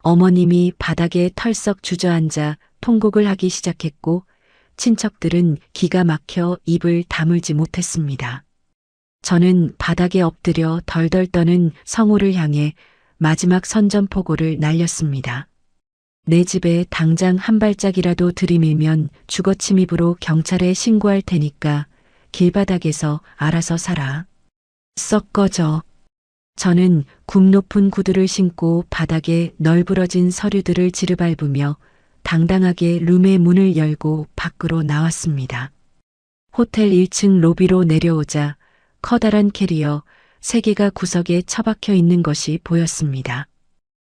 어머님이 바닥에 털썩 주저앉아 통곡을 하기 시작했고 친척들은 기가 막혀 입을 다물지 못했습니다. 저는 바닥에 엎드려 덜덜 떠는 성우를 향해 마지막 선전포고를 날렸습니다. 내 집에 당장 한 발짝이라도 들이밀면 주거침입으로 경찰에 신고할 테니까 길바닥에서 알아서 살아. 썩 꺼져. 저는 굽 높은 구두를 신고 바닥에 널브러진 서류들을 지르밟으며 당당하게 룸의 문을 열고 밖으로 나왔습니다. 호텔 1층 로비로 내려오자 커다란 캐리어 3개가 구석에 처박혀 있는 것이 보였습니다.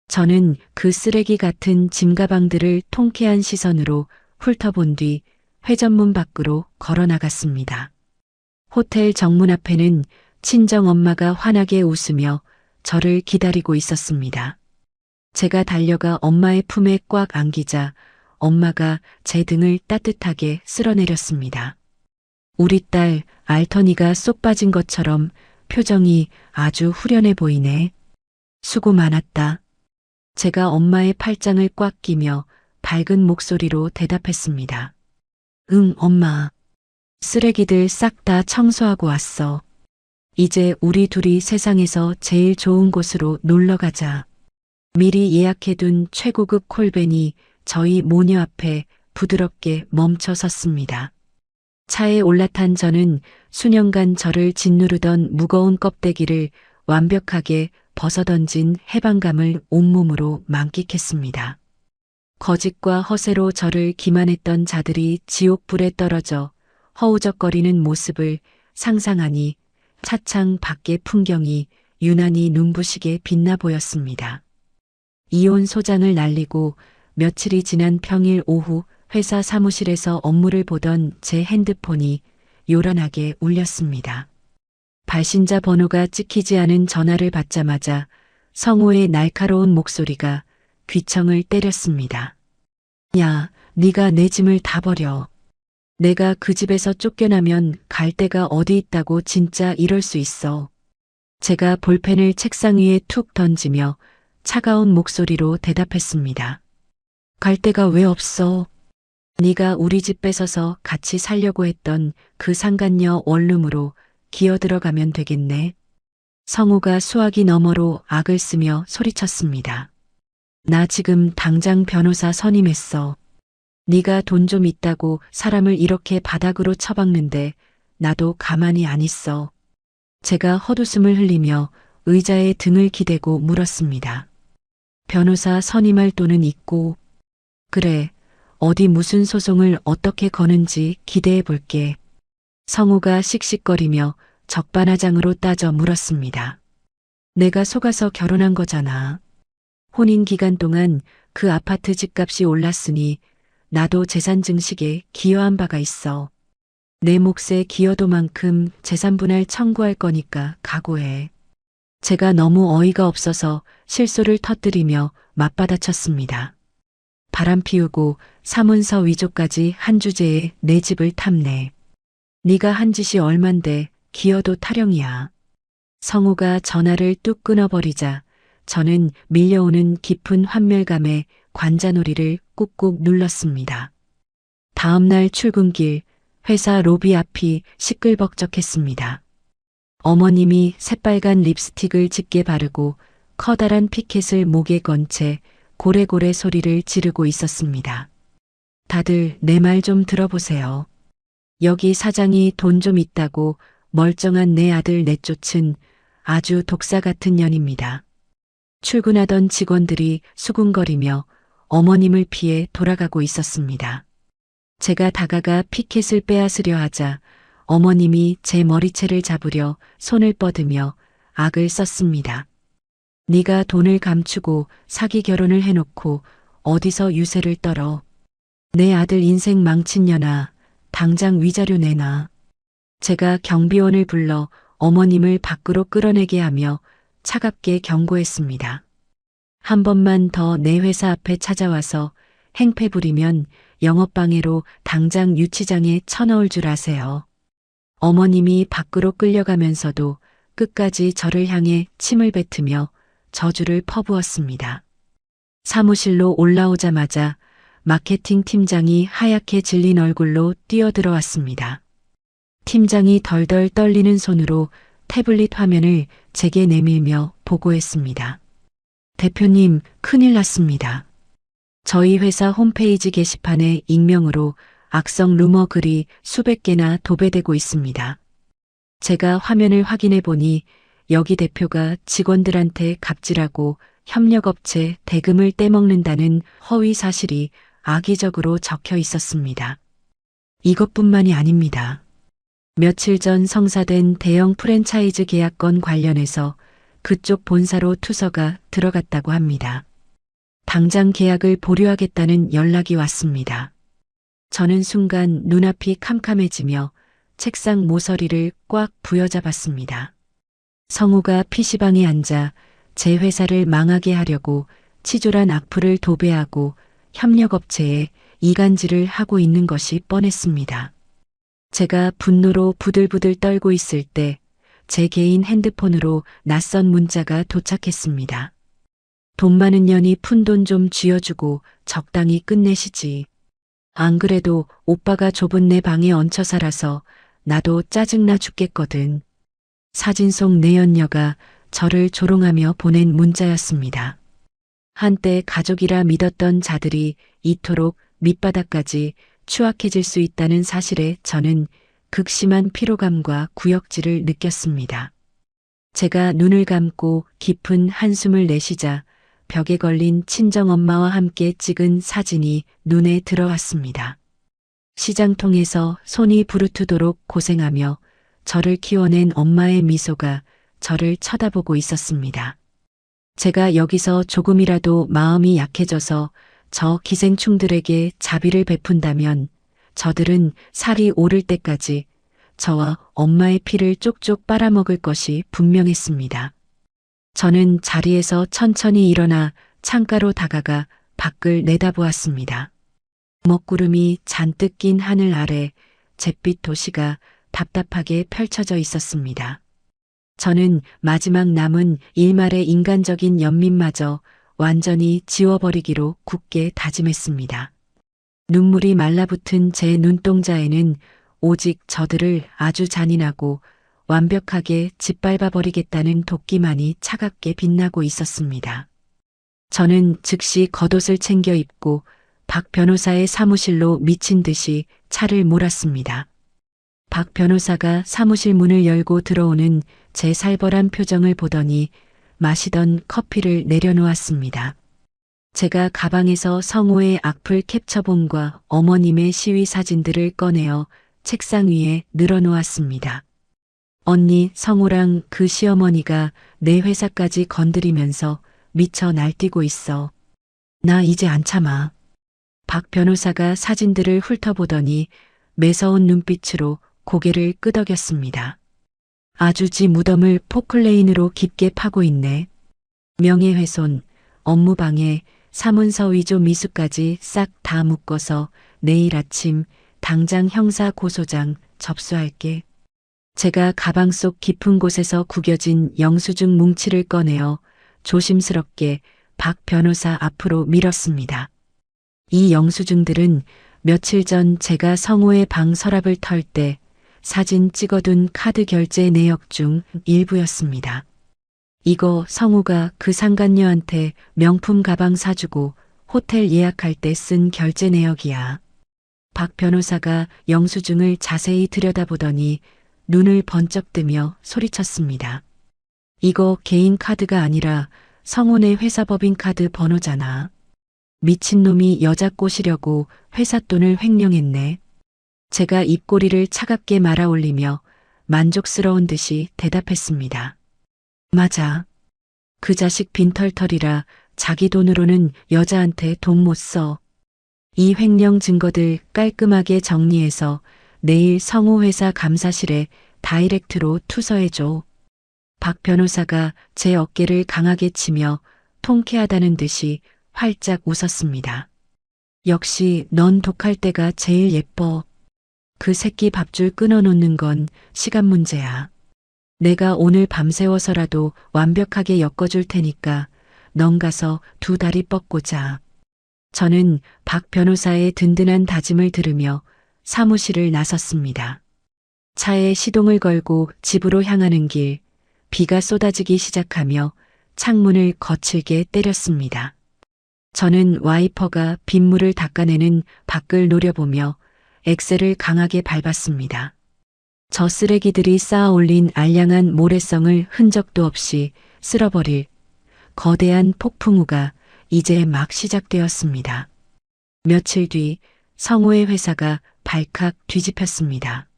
저는 그 쓰레기 같은 짐가방들을 통쾌한 시선으로 훑어본 뒤 회전문 밖으로 걸어 나갔습니다. 호텔 정문 앞에는 친정엄마가 환하게 웃으며 저를 기다리고 있었습니다. 제가 달려가 엄마의 품에 꽉 안기자 엄마가 제 등을 따뜻하게 쓸어내렸습니다. 우리 딸 알턴이가 쏙 빠진 것처럼 표정이 아주 후련해 보이네. 수고 많았다. 제가 엄마의 팔짱을 꽉 끼며 밝은 목소리로 대답했습니다. 응, 엄마. 쓰레기들 싹 다 청소하고 왔어. 이제 우리 둘이 세상에서 제일 좋은 곳으로 놀러 가자. 미리 예약해둔 최고급 콜벤이 저희 모녀 앞에 부드럽게 멈춰 섰습니다. 차에 올라탄 저는 수년간 저를 짓누르던 무거운 껍데기를 완벽하게 벗어던진 해방감을 온몸으로 만끽했습니다. 거짓과 허세로 저를 기만했던 자들이 지옥불에 떨어져 허우적거리는 모습을 상상하니 차창 밖의 풍경이 유난히 눈부시게 빛나 보였습니다. 이혼 소장을 날리고 며칠이 지난 평일 오후 회사 사무실에서 업무를 보던 제 핸드폰이 요란하게 울렸습니다. 발신자 번호가 찍히지 않은 전화를 받자마자 성우의 날카로운 목소리가 귀청을 때렸습니다. 야, 네가 내 짐을 다 버려. 내가 그 집에서 쫓겨나면 갈 데가 어디 있다고 진짜 이럴 수 있어. 제가 볼펜을 책상 위에 툭 던지며 차가운 목소리로 대답했습니다. 갈 데가 왜 없어? 네가 우리 집 뺏어서 같이 살려고 했던 그 상간녀 원룸으로 기어들어가면 되겠네. 성우가 수화기 너머로 악을 쓰며 소리쳤습니다. 나 지금 당장 변호사 선임했어. 네가 돈 좀 있다고 사람을 이렇게 바닥으로 처박는데 나도 가만히 안 있어. 제가 헛웃음을 흘리며 의자에 등을 기대고 물었습니다. 변호사 선임할 돈은 있고. 그래, 어디 무슨 소송을 어떻게 거는지 기대해 볼게. 성우가 씩씩거리며 적반하장으로 따져 물었습니다. 내가 속아서 결혼한 거잖아. 혼인 기간 동안 그 아파트 집값이 올랐으니 나도 재산 증식에 기여한 바가 있어. 내 몫에 기여도만큼 재산 분할 청구할 거니까 각오해. 제가 너무 어이가 없어서 실소를 터뜨리며 맞받아쳤습니다. 바람 피우고 사문서 위조까지 한 주제에 내 집을 탐내. 네가 한 짓이 얼만데 기여도 타령이야. 성우가 전화를 뚝 끊어버리자 저는 밀려오는 깊은 환멸감에 관자놀이를 꾹꾹 눌렀습니다. 다음 날 출근길 회사 로비 앞이 시끌벅적했습니다. 어머님이 새빨간 립스틱을 짙게 바르고 커다란 피켓을 목에 건 채 고래고래 소리를 지르고 있었습니다. 다들 내 말 좀 들어보세요. 여기 사장이 돈 좀 있다고 멀쩡한 내 아들 내쫓은 아주 독사 같은 년입니다. 출근하던 직원들이 수군거리며 어머님을 피해 돌아가고 있었습니다. 제가 다가가 피켓을 빼앗으려 하자 어머님이 제 머리채를 잡으려 손을 뻗으며 악을 썼습니다. 네가 돈을 감추고 사기 결혼을 해놓고 어디서 유세를 떨어. 내 아들 인생 망친 년아, 당장 위자료 내놔. 제가 경비원을 불러 어머님을 밖으로 끌어내게 하며 차갑게 경고했습니다. 한 번만 더 내 회사 앞에 찾아와서 행패 부리면 영업방해로 당장 유치장에 쳐넣을 줄 아세요. 어머님이 밖으로 끌려가면서도 끝까지 저를 향해 침을 뱉으며 저주를 퍼부었습니다. 사무실로 올라오자마자 마케팅 팀장이 하얗게 질린 얼굴로 뛰어들어왔습니다. 팀장이 덜덜 떨리는 손으로 태블릿 화면을 제게 내밀며 보고했습니다. 대표님, 큰일 났습니다. 저희 회사 홈페이지 게시판에 익명으로 악성 루머 글이 수백 개나 도배되고 있습니다. 제가 화면을 확인해 보니 여기 대표가 직원들한테 갑질하고 협력업체 대금을 떼먹는다는 허위 사실이 악의적으로 적혀 있었습니다. 이것뿐만이 아닙니다. 며칠 전 성사된 대형 프랜차이즈 계약건 관련해서 그쪽 본사로 투서가 들어갔다고 합니다. 당장 계약을 보류하겠다는 연락이 왔습니다. 저는 순간 눈앞이 캄캄해지며 책상 모서리를 꽉 부여잡았습니다. 성우가 PC방에 앉아 제 회사를 망하게 하려고 치졸한 악플을 도배하고 협력업체에 이간질을 하고 있는 것이 뻔했습니다. 제가 분노로 부들부들 떨고 있을 때 제 개인 핸드폰으로 낯선 문자가 도착했습니다. 돈 많은 년이 푼돈 좀 쥐어주고 적당히 끝내시지. 안 그래도 오빠가 좁은 내 방에 얹혀 살아서 나도 짜증나 죽겠거든. 사진 속 내연녀가 저를 조롱하며 보낸 문자였습니다. 한때 가족이라 믿었던 자들이 이토록 밑바닥까지 추악해질 수 있다는 사실에 저는 극심한 피로감과 구역질을 느꼈습니다. 제가 눈을 감고 깊은 한숨을 내쉬자 벽에 걸린 친정엄마와 함께 찍은 사진이 눈에 들어왔습니다. 시장통에서 손이 부르트도록 고생하며 저를 키워낸 엄마의 미소가 저를 쳐다보고 있었습니다. 제가 여기서 조금이라도 마음이 약해져서 저 기생충들에게 자비를 베푼다면 저들은 살이 오를 때까지 저와 엄마의 피를 쪽쪽 빨아먹을 것이 분명했습니다. 저는 자리에서 천천히 일어나 창가로 다가가 밖을 내다보았습니다. 먹구름이 잔뜩 낀 하늘 아래 잿빛 도시가 답답하게 펼쳐져 있었습니다. 저는 마지막 남은 일말의 인간적인 연민마저 완전히 지워버리기로 굳게 다짐했습니다. 눈물이 말라붙은 제 눈동자에는 오직 저들을 아주 잔인하고 완벽하게 짓밟아버리겠다는 도끼만이 차갑게 빛나고 있었습니다. 저는 즉시 겉옷을 챙겨 입고 박 변호사의 사무실로 미친 듯이 차를 몰았습니다. 박 변호사가 사무실 문을 열고 들어오는 제 살벌한 표정을 보더니 마시던 커피를 내려놓았습니다. 제가 가방에서 성우의 악플 캡처본과 어머님의 시위 사진들을 꺼내어 책상 위에 늘어놓았습니다. 언니, 성우랑 그 시어머니가 내 회사까지 건드리면서 미쳐 날뛰고 있어. 나 이제 안 참아. 박 변호사가 사진들을 훑어보더니 매서운 눈빛으로 고개를 끄덕였습니다. 아주지 무덤을 포클레인으로 깊게 파고 있네. 명예훼손, 업무방해, 사문서 위조 미수까지 싹 다 묶어서 내일 아침 당장 형사고소장 접수할게. 제가 가방 속 깊은 곳에서 구겨진 영수증 뭉치를 꺼내어 조심스럽게 박 변호사 앞으로 밀었습니다. 이 영수증들은 며칠 전 제가 성우의 방 서랍을 털 때 사진 찍어둔 카드 결제 내역 중 일부였습니다. 이거 성우가 그 상간녀한테 명품 가방 사주고 호텔 예약할 때 쓴 결제 내역이야. 박 변호사가 영수증을 자세히 들여다보더니 눈을 번쩍 뜨며 소리쳤습니다. 이거 개인 카드가 아니라 성훈의 회사 법인카드 번호잖아. 미친놈이 여자 꼬시려고 회사 돈을 횡령했네. 제가 입꼬리를 차갑게 말아 올리며 만족스러운 듯이 대답했습니다. 맞아. 그 자식 빈털털이라 자기 돈으로는 여자한테 돈 못 써. 이 횡령 증거들 깔끔하게 정리해서 내일 성우 회사 감사실에 다이렉트로 투서해줘. 박 변호사가 제 어깨를 강하게 치며 통쾌하다는 듯이 활짝 웃었습니다. 역시 넌 독할 때가 제일 예뻐. 그 새끼 밥줄 끊어놓는 건 시간 문제야. 내가 오늘 밤새워서라도 완벽하게 엮어줄 테니까 넌 가서 두 다리 뻗고 자. 저는 박 변호사의 든든한 다짐을 들으며 사무실을 나섰습니다. 차에 시동을 걸고 집으로 향하는 길, 비가 쏟아지기 시작하며 창문을 거칠게 때렸습니다. 저는 와이퍼가 빗물을 닦아내는 밖을 노려보며 엑셀을 강하게 밟았습니다. 저 쓰레기들이 쌓아 올린 알량한 모래성을 흔적도 없이 쓸어버릴 거대한 폭풍우가 이제 막 시작되었습니다. 며칠 뒤 성우의 회사가 발칵 뒤집혔습니다.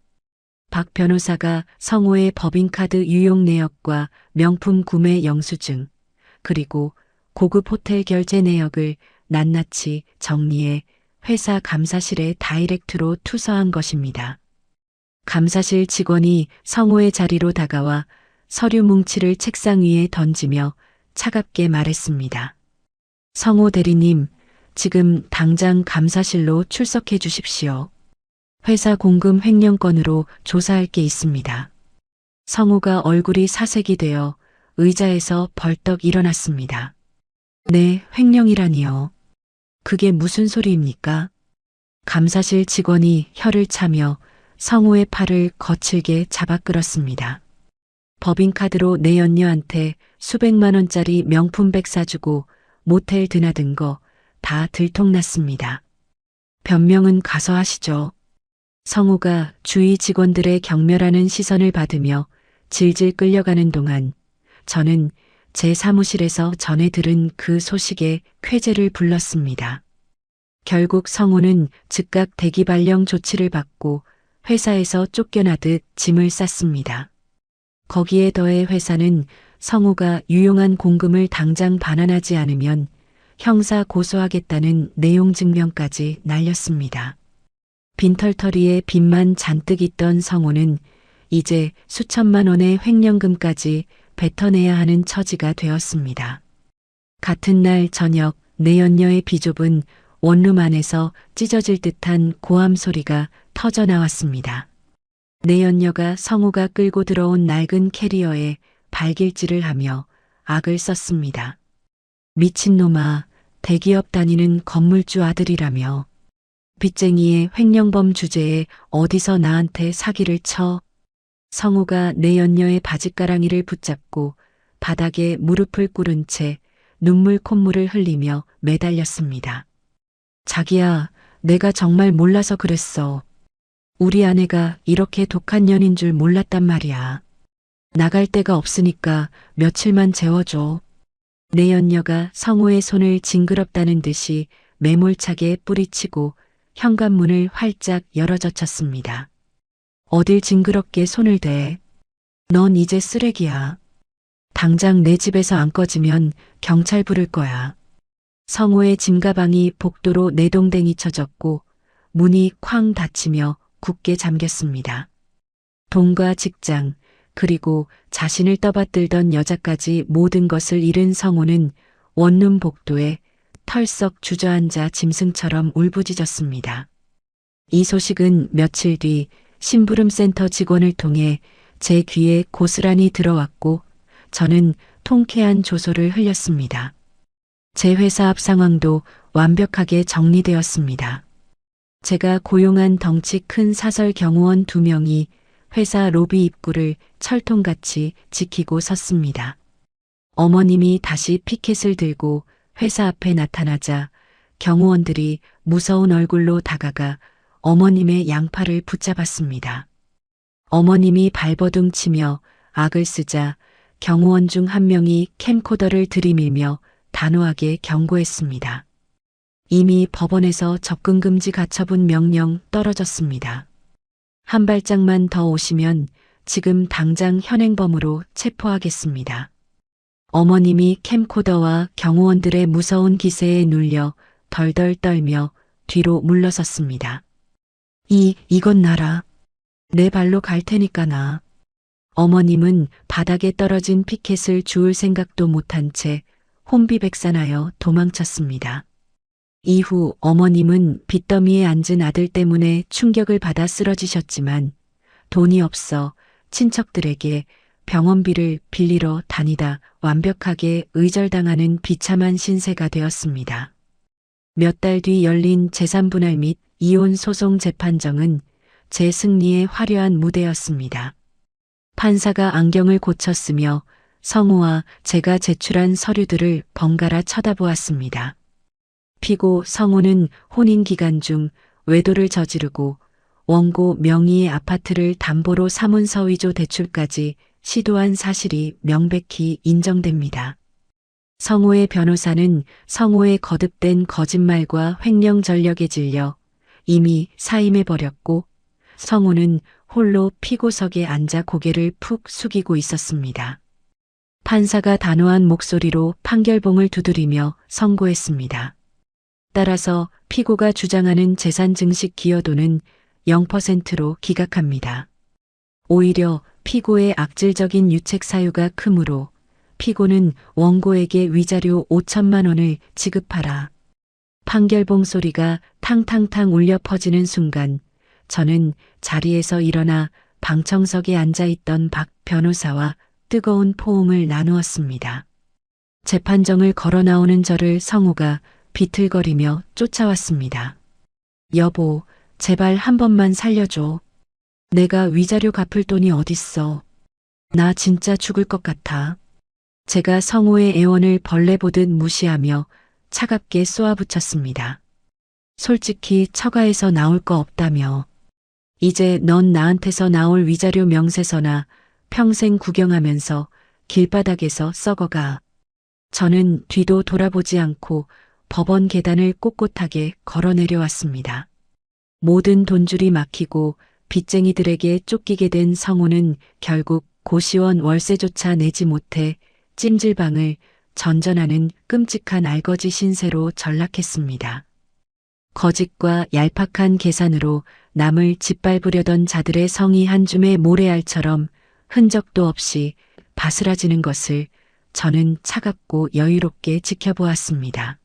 박 변호사가 성우의 법인카드 유용 내역과 명품 구매 영수증, 그리고 고급 호텔 결제 내역을 낱낱이 정리해 회사 감사실에 다이렉트로 투서한 것입니다. 감사실 직원이 성우의 자리로 다가와 서류 뭉치를 책상 위에 던지며 차갑게 말했습니다. 성우 대리님, 지금 당장 감사실로 출석해 주십시오. 회사 공금 횡령 건으로 조사할 게 있습니다. 성우가 얼굴이 사색이 되어 의자에서 벌떡 일어났습니다. 네, 횡령이라니요. 그게 무슨 소리입니까? 감사실 직원이 혀를 차며 성우의 팔을 거칠게 잡아 끌었습니다. 법인카드로 내 연녀한테 수백만 원짜리 명품백 사주고 모텔 드나든 거 다 들통났습니다. 변명은 가서 하시죠. 성우가 주위 직원들의 경멸하는 시선을 받으며 질질 끌려가는 동안 저는 제 사무실에서 전해 들은 그 소식에 쾌재를 불렀습니다. 결국 성우는 즉각 대기 발령 조치를 받고 회사에서 쫓겨나듯 짐을 쌌습니다. 거기에 더해 회사는 성우가 유용한 공금을 당장 반환하지 않으면 형사 고소하겠다는 내용 증명까지 날렸습니다. 빈털터리에 빚만 잔뜩 있던 성우는 이제 수천만 원의 횡령금까지 뱉어내야 하는 처지가 되었습니다. 같은 날 저녁 내 연녀의 비좁은 원룸 안에서 찢어질 듯한 고함 소리가 터져 나왔습니다. 내 연녀가 성우가 끌고 들어온 낡은 캐리어에 발길질을 하며 악을 썼습니다. 미친놈아, 대기업 다니는 건물주 아들이라며. 빚쟁이의 횡령범 주제에 어디서 나한테 사기를 쳐. 성우가 내 연녀의 바짓가랑이를 붙잡고 바닥에 무릎을 꿇은 채 눈물 콧물을 흘리며 매달렸습니다. 자기야, 내가 정말 몰라서 그랬어. 우리 아내가 이렇게 독한 년인 줄 몰랐단 말이야. 나갈 데가 없으니까 며칠만 재워줘. 내 연녀가 성우의 손을 징그럽다는 듯이 매몰차게 뿌리치고 현관문을 활짝 열어젖혔습니다. 어딜 징그럽게 손을 대. 넌 이제 쓰레기야. 당장 내 집에서 안 꺼지면 경찰 부를 거야. 성우의 짐가방이 복도로 내동댕이 쳐졌고 문이 쾅 닫히며 굳게 잠겼습니다. 돈과 직장, 그리고 자신을 떠받들던 여자까지 모든 것을 잃은 성우는 원룸 복도에 털썩 주저앉아 짐승처럼 울부짖었습니다. 이 소식은 며칠 뒤 심부름센터 직원을 통해 제 귀에 고스란히 들어왔고 저는 통쾌한 조소를 흘렸습니다. 제 회사 앞 상황도 완벽하게 정리되었습니다. 제가 고용한 덩치 큰 사설 경호원 2명이 회사 로비 입구를 철통같이 지키고 섰습니다. 어머님이 다시 피켓을 들고 회사 앞에 나타나자 경호원들이 무서운 얼굴로 다가가 어머님의 양팔을 붙잡았습니다. 어머님이 발버둥 치며 악을 쓰자 경호원 중 한 명이 캠코더를 들이밀며 단호하게 경고했습니다. 이미 법원에서 접근 금지 가처분 명령 떨어졌습니다. 한 발짝만 더 오시면 지금 당장 현행범으로 체포하겠습니다. 어머님이 캠코더와 경호원들의 무서운 기세에 눌려 덜덜 떨며 뒤로 물러섰습니다. 이건 나라. 내 발로 갈 테니까 나. 어머님은 바닥에 떨어진 피켓을 주울 생각도 못한 채 혼비백산하여 도망쳤습니다. 이후 어머님은 빚더미에 앉은 아들 때문에 충격을 받아 쓰러지셨지만 돈이 없어 친척들에게 병원비를 빌리러 다니다 완벽하게 의절당하는 비참한 신세가 되었습니다. 몇 달 뒤 열린 재산분할 및 이혼 소송 재판정은 제 승리의 화려한 무대였습니다. 판사가 안경을 고쳤으며 성우와 제가 제출한 서류들을 번갈아 쳐다보았습니다. 피고 성우는 혼인 기간 중 외도를 저지르고 원고 명의의 아파트를 담보로 삼은 서위조 대출까지 시도한 사실이 명백히 인정됩니다. 성우의 변호사는 성우의 거듭된 거짓말과 횡령 전력에 질려 이미 사임해버렸고 성우는 홀로 피고석에 앉아 고개를 푹 숙이고 있었습니다. 판사가 단호한 목소리로 판결봉을 두드리며 선고했습니다. 따라서 피고가 주장하는 재산 증식 기여도는 0%로 기각합니다. 오히려 피고의 악질적인 유책 사유가 크므로 피고는 원고에게 위자료 5천만 원을 지급하라. 판결봉 소리가 탕탕탕 울려 퍼지는 순간 저는 자리에서 일어나 방청석에 앉아있던 박 변호사와 뜨거운 포옹을 나누었습니다. 재판정을 걸어 나오는 저를 성우가 비틀거리며 쫓아왔습니다. 여보, 제발 한 번만 살려줘. 내가 위자료 갚을 돈이 어딨어. 나 진짜 죽을 것 같아. 제가 성우의 애원을 벌레 보듯 무시하며 차갑게 쏘아붙였습니다. 솔직히 처가에서 나올 거 없다며. 이제 넌 나한테서 나올 위자료 명세서나 평생 구경하면서 길바닥에서 썩어가. 저는 뒤도 돌아보지 않고 법원 계단을 꼿꼿하게 걸어 내려왔습니다. 모든 돈줄이 막히고 빚쟁이들에게 쫓기게 된 성우는 결국 고시원 월세조차 내지 못해 찜질방을 전전하는 끔찍한 알거지 신세로 전락했습니다. 거짓과 얄팍한 계산으로 남을 짓밟으려던 자들의 성이 한 줌의 모래알처럼 흔적도 없이 바스라지는 것을 저는 차갑고 여유롭게 지켜보았습니다.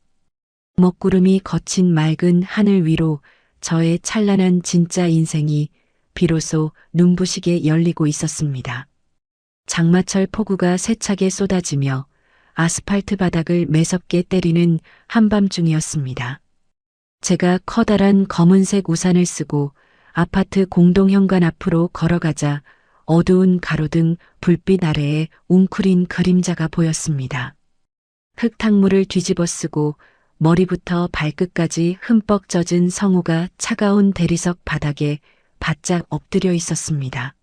먹구름이 거친 맑은 하늘 위로 저의 찬란한 진짜 인생이 비로소 눈부시게 열리고 있었습니다. 장마철 폭우가 세차게 쏟아지며 아스팔트 바닥을 매섭게 때리는 한밤중이었습니다. 제가 커다란 검은색 우산을 쓰고 아파트 공동현관 앞으로 걸어가자 어두운 가로등 불빛 아래에 웅크린 그림자가 보였습니다. 흙탕물을 뒤집어 쓰고 머리부터 발끝까지 흠뻑 젖은 성우가 차가운 대리석 바닥에 바짝 엎드려 있었습니다.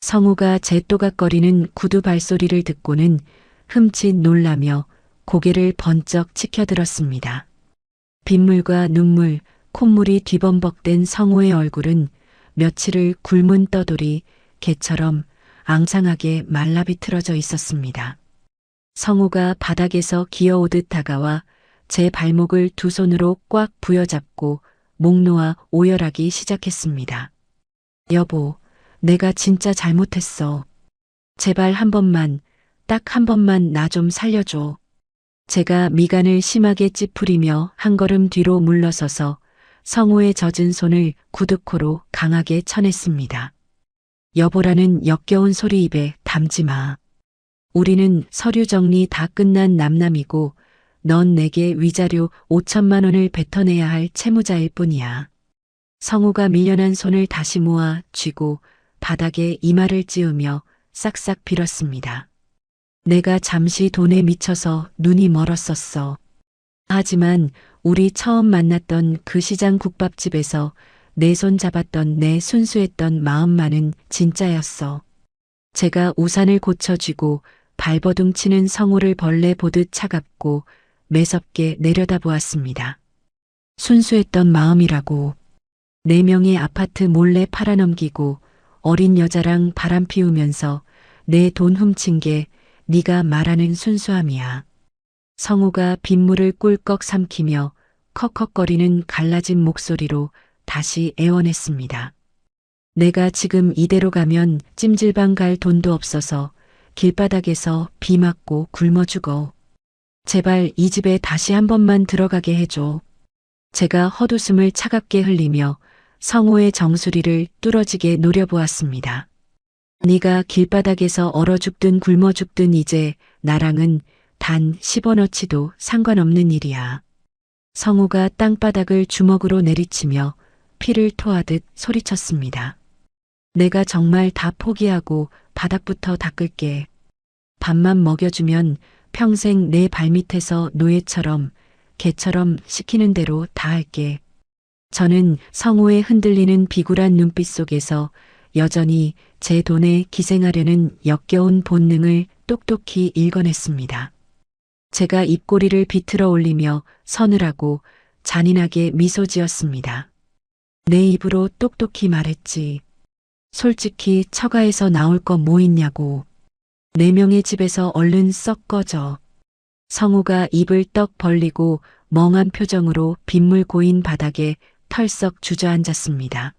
성우가 제 또각거리는 구두 발소리를 듣고는 흠칫 놀라며 고개를 번쩍 치켜들었습니다. 빗물과 눈물, 콧물이 뒤범벅된 성우의 얼굴은 며칠을 굶은 떠돌이 개처럼 앙상하게 말라비틀어져 있었습니다. 성우가 바닥에서 기어오듯 다가와 제 발목을 두 손으로 꽉 부여잡고 목 놓아 오열하기 시작했습니다. 여보, 내가 진짜 잘못했어. 제발 한 번만, 딱 한 번만 나 좀 살려줘. 제가 미간을 심하게 찌푸리며 한 걸음 뒤로 물러서서 성우의 젖은 손을 구두코로 강하게 쳐냈습니다. 여보라는 역겨운 소리 입에 담지 마. 우리는 서류 정리 다 끝난 남남이고 넌 내게 위자료 5천만 원을 뱉어내야 할 채무자일 뿐이야. 성우가 밀려난 손을 다시 모아 쥐고 바닥에 이마를 찌우며 싹싹 빌었습니다. 내가 잠시 돈에 미쳐서 눈이 멀었었어. 하지만 우리 처음 만났던 그 시장 국밥집에서 내 손 잡았던 내 순수했던 마음만은 진짜였어. 제가 우산을 고쳐쥐고 발버둥 치는 성우를 벌레 보듯 차갑고 매섭게 내려다보았습니다. 순수했던 마음이라고. 4명의 아파트 몰래 팔아넘기고 어린 여자랑 바람 피우면서 내 돈 훔친 게 네가 말하는 순수함이야. 성우가 빗물을 꿀꺽 삼키며 컥컥거리는 갈라진 목소리로 다시 애원했습니다. 내가 지금 이대로 가면 찜질방 갈 돈도 없어서 길바닥에서 비 맞고 굶어 죽어. 제발 이 집에 다시 한 번만 들어가게 해줘. 제가 헛웃음을 차갑게 흘리며 성우의 정수리를 뚫어지게 노려보았습니다. 네가 길바닥에서 얼어 죽든 굶어 죽든 이제 나랑은 단 10원어치도 상관없는 일이야. 성우가 땅바닥을 주먹으로 내리치며 피를 토하듯 소리쳤습니다. 내가 정말 다 포기하고 바닥부터 닦을게. 밥만 먹여주면 평생 내 발밑에서 노예처럼 개처럼 시키는 대로 다 할게. 저는 성우의 흔들리는 비굴한 눈빛 속에서 여전히 제 돈에 기생하려는 역겨운 본능을 똑똑히 읽어냈습니다. 제가 입꼬리를 비틀어 올리며 서늘하고 잔인하게 미소 지었습니다. 내 입으로 똑똑히 말했지. 솔직히 처가에서 나올 거 뭐 있냐고. 4명의 집에서 얼른 썩 꺼져. 성우가 입을 떡 벌리고 멍한 표정으로 빗물 고인 바닥에 털썩 주저앉았습니다.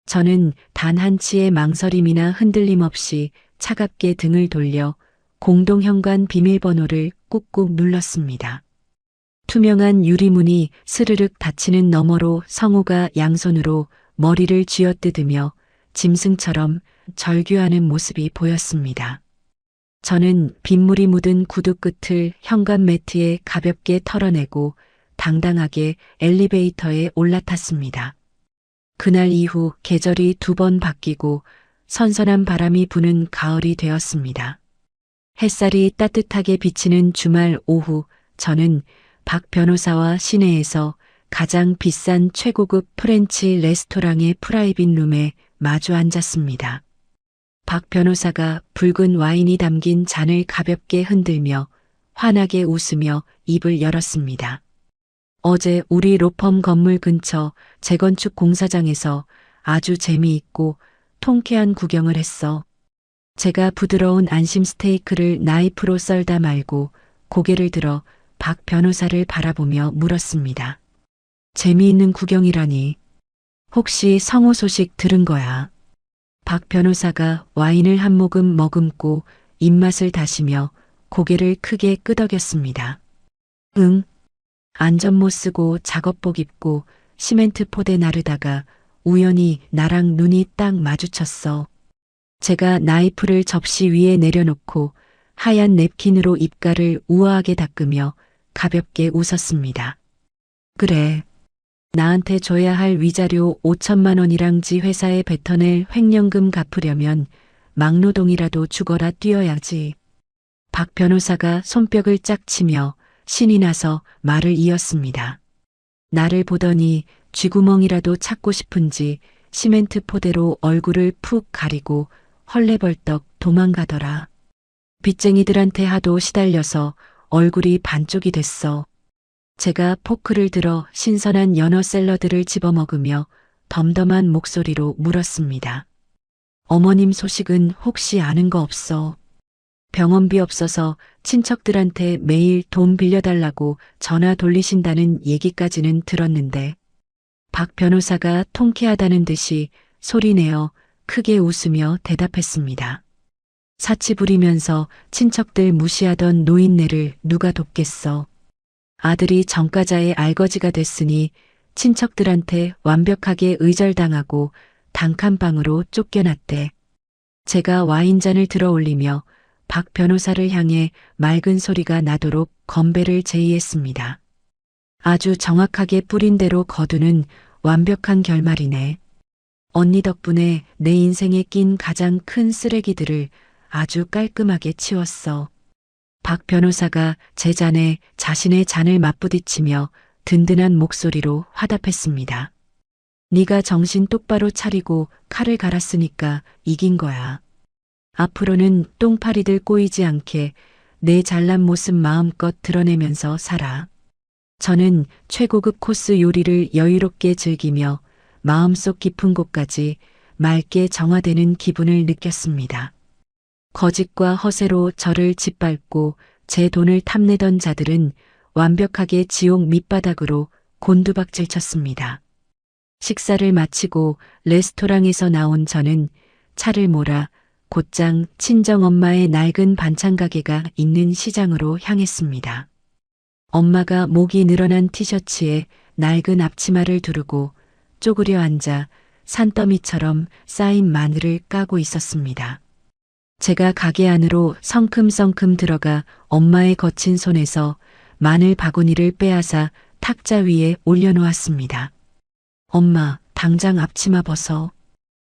저는 단 한치의 망설임이나 흔들림 없이 차갑게 등을 돌려 공동현관 비밀번호를 꾹꾹 눌렀습니다. 투명한 유리문이 스르륵 닫히는 너머로 성우가 양손으로 머리를 쥐어뜯으며 짐승처럼 절규하는 모습이 보였습니다. 저는 빗물이 묻은 구두 끝을 현관 매트에 가볍게 털어내고 당당하게 엘리베이터에 올라탔습니다. 그날 이후 계절이 2번 바뀌고 선선한 바람이 부는 가을이 되었습니다. 햇살이 따뜻하게 비치는 주말 오후 저는 박 변호사와 시내에서 가장 비싼 최고급 프렌치 레스토랑의 프라이빗 룸에 마주 앉았습니다. 박 변호사가 붉은 와인이 담긴 잔을 가볍게 흔들며 환하게 웃으며 입을 열었습니다. 어제 우리 로펌 건물 근처 재건축 공사장에서 아주 재미있고 통쾌한 구경을 했어. 제가 부드러운 안심 스테이크를 나이프로 썰다 말고 고개를 들어 박 변호사를 바라보며 물었습니다. 재미있는 구경이라니. 혹시 성우 소식 들은 거야? 박 변호사가 와인을 한 모금 머금고 입맛을 다시며 고개를 크게 끄덕였습니다. 응. 안전모 쓰고 작업복 입고 시멘트 포대 나르다가 우연히 나랑 눈이 딱 마주쳤어. 제가 나이프를 접시 위에 내려놓고 하얀 냅킨으로 입가를 우아하게 닦으며 가볍게 웃었습니다. 그래. 나한테 줘야 할 위자료 5천만 원이랑 지 회사에 뱉어낼 횡령금 갚으려면 막노동이라도 죽어라 뛰어야지. 박 변호사가 손뼉을 짝 치며 신이 나서 말을 이었습니다. 나를 보더니 쥐구멍이라도 찾고 싶은지 시멘트 포대로 얼굴을 푹 가리고 헐레벌떡 도망가더라. 빚쟁이들한테 하도 시달려서 얼굴이 반쪽이 됐어. 제가 포크를 들어 신선한 연어 샐러드를 집어먹으며 덤덤한 목소리로 물었습니다. 어머님 소식은 혹시 아는 거 없어? 병원비 없어서 친척들한테 매일 돈 빌려달라고 전화 돌리신다는 얘기까지는 들었는데. 박 변호사가 통쾌하다는 듯이 소리내어 크게 웃으며 대답했습니다. 사치 부리면서 친척들 무시하던 노인네를 누가 돕겠어. 아들이 전과자의 알거지가 됐으니 친척들한테 완벽하게 의절당하고 단칸방으로 쫓겨났대. 제가 와인잔을 들어 올리며 박 변호사를 향해 맑은 소리가 나도록 건배를 제의했습니다. 아주 정확하게 뿌린 대로 거두는 완벽한 결말이네. 언니 덕분에 내 인생에 낀 가장 큰 쓰레기들을 아주 깔끔하게 치웠어. 박 변호사가 제 잔에 자신의 잔을 맞부딪히며 든든한 목소리로 화답했습니다. 네가 정신 똑바로 차리고 칼을 갈았으니까 이긴 거야. 앞으로는 똥파리들 꼬이지 않게 내 잘난 모습 마음껏 드러내면서 살아. 저는 최고급 코스 요리를 여유롭게 즐기며 마음속 깊은 곳까지 맑게 정화되는 기분을 느꼈습니다. 거짓과 허세로 저를 짓밟고 제 돈을 탐내던 자들은 완벽하게 지옥 밑바닥으로 곤두박질 쳤습니다. 식사를 마치고 레스토랑에서 나온 저는 차를 몰아 곧장 친정엄마의 낡은 반찬 가게가 있는 시장으로 향했습니다. 엄마가 목이 늘어난 티셔츠에 낡은 앞치마를 두르고 쪼그려 앉아 산더미처럼 쌓인 마늘을 까고 있었습니다. 제가 가게 안으로 성큼성큼 들어가 엄마의 거친 손에서 마늘 바구니를 빼앗아 탁자 위에 올려놓았습니다. 엄마, 당장 앞치마 벗어.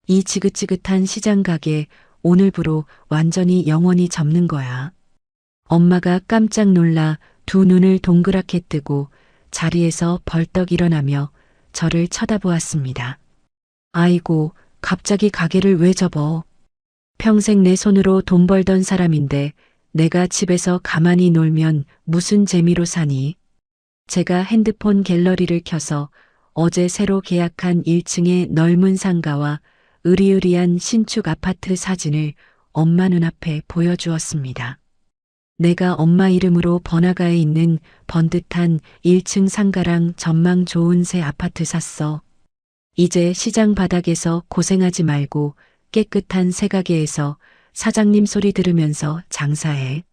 이 지긋지긋한 시장 가게 오늘부로 완전히 영원히 접는 거야. 엄마가 깜짝 놀라 두 눈을 동그랗게 뜨고 자리에서 벌떡 일어나며 저를 쳐다보았습니다. 아이고, 갑자기 가게를 왜 접어? 평생 내 손으로 돈 벌던 사람인데 내가 집에서 가만히 놀면 무슨 재미로 사니? 제가 핸드폰 갤러리를 켜서 어제 새로 계약한 1층의 넓은 상가와 으리으리한 신축 아파트 사진을 엄마 눈앞에 보여주었습니다. 내가 엄마 이름으로 번화가에 있는 번듯한 1층 상가랑 전망 좋은 새 아파트 샀어. 이제 시장 바닥에서 고생하지 말고 깨끗한 새 가게에서 사장님 소리 들으면서 장사해.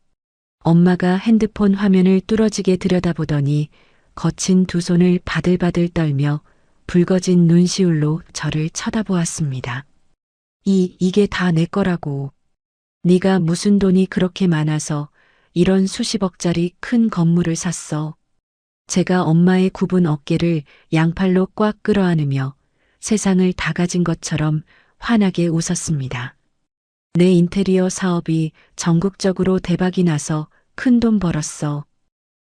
엄마가 핸드폰 화면을 뚫어지게 들여다보더니 거친 두 손을 바들바들 떨며 붉어진 눈시울로 저를 쳐다보았습니다. 이게 다 내 거라고. 네가 무슨 돈이 그렇게 많아서 이런 수십억짜리 큰 건물을 샀어. 제가 엄마의 굽은 어깨를 양팔로 꽉 끌어안으며 세상을 다 가진 것처럼 환하게 웃었습니다. 내 인테리어 사업이 전국적으로 대박이 나서 큰 돈 벌었어.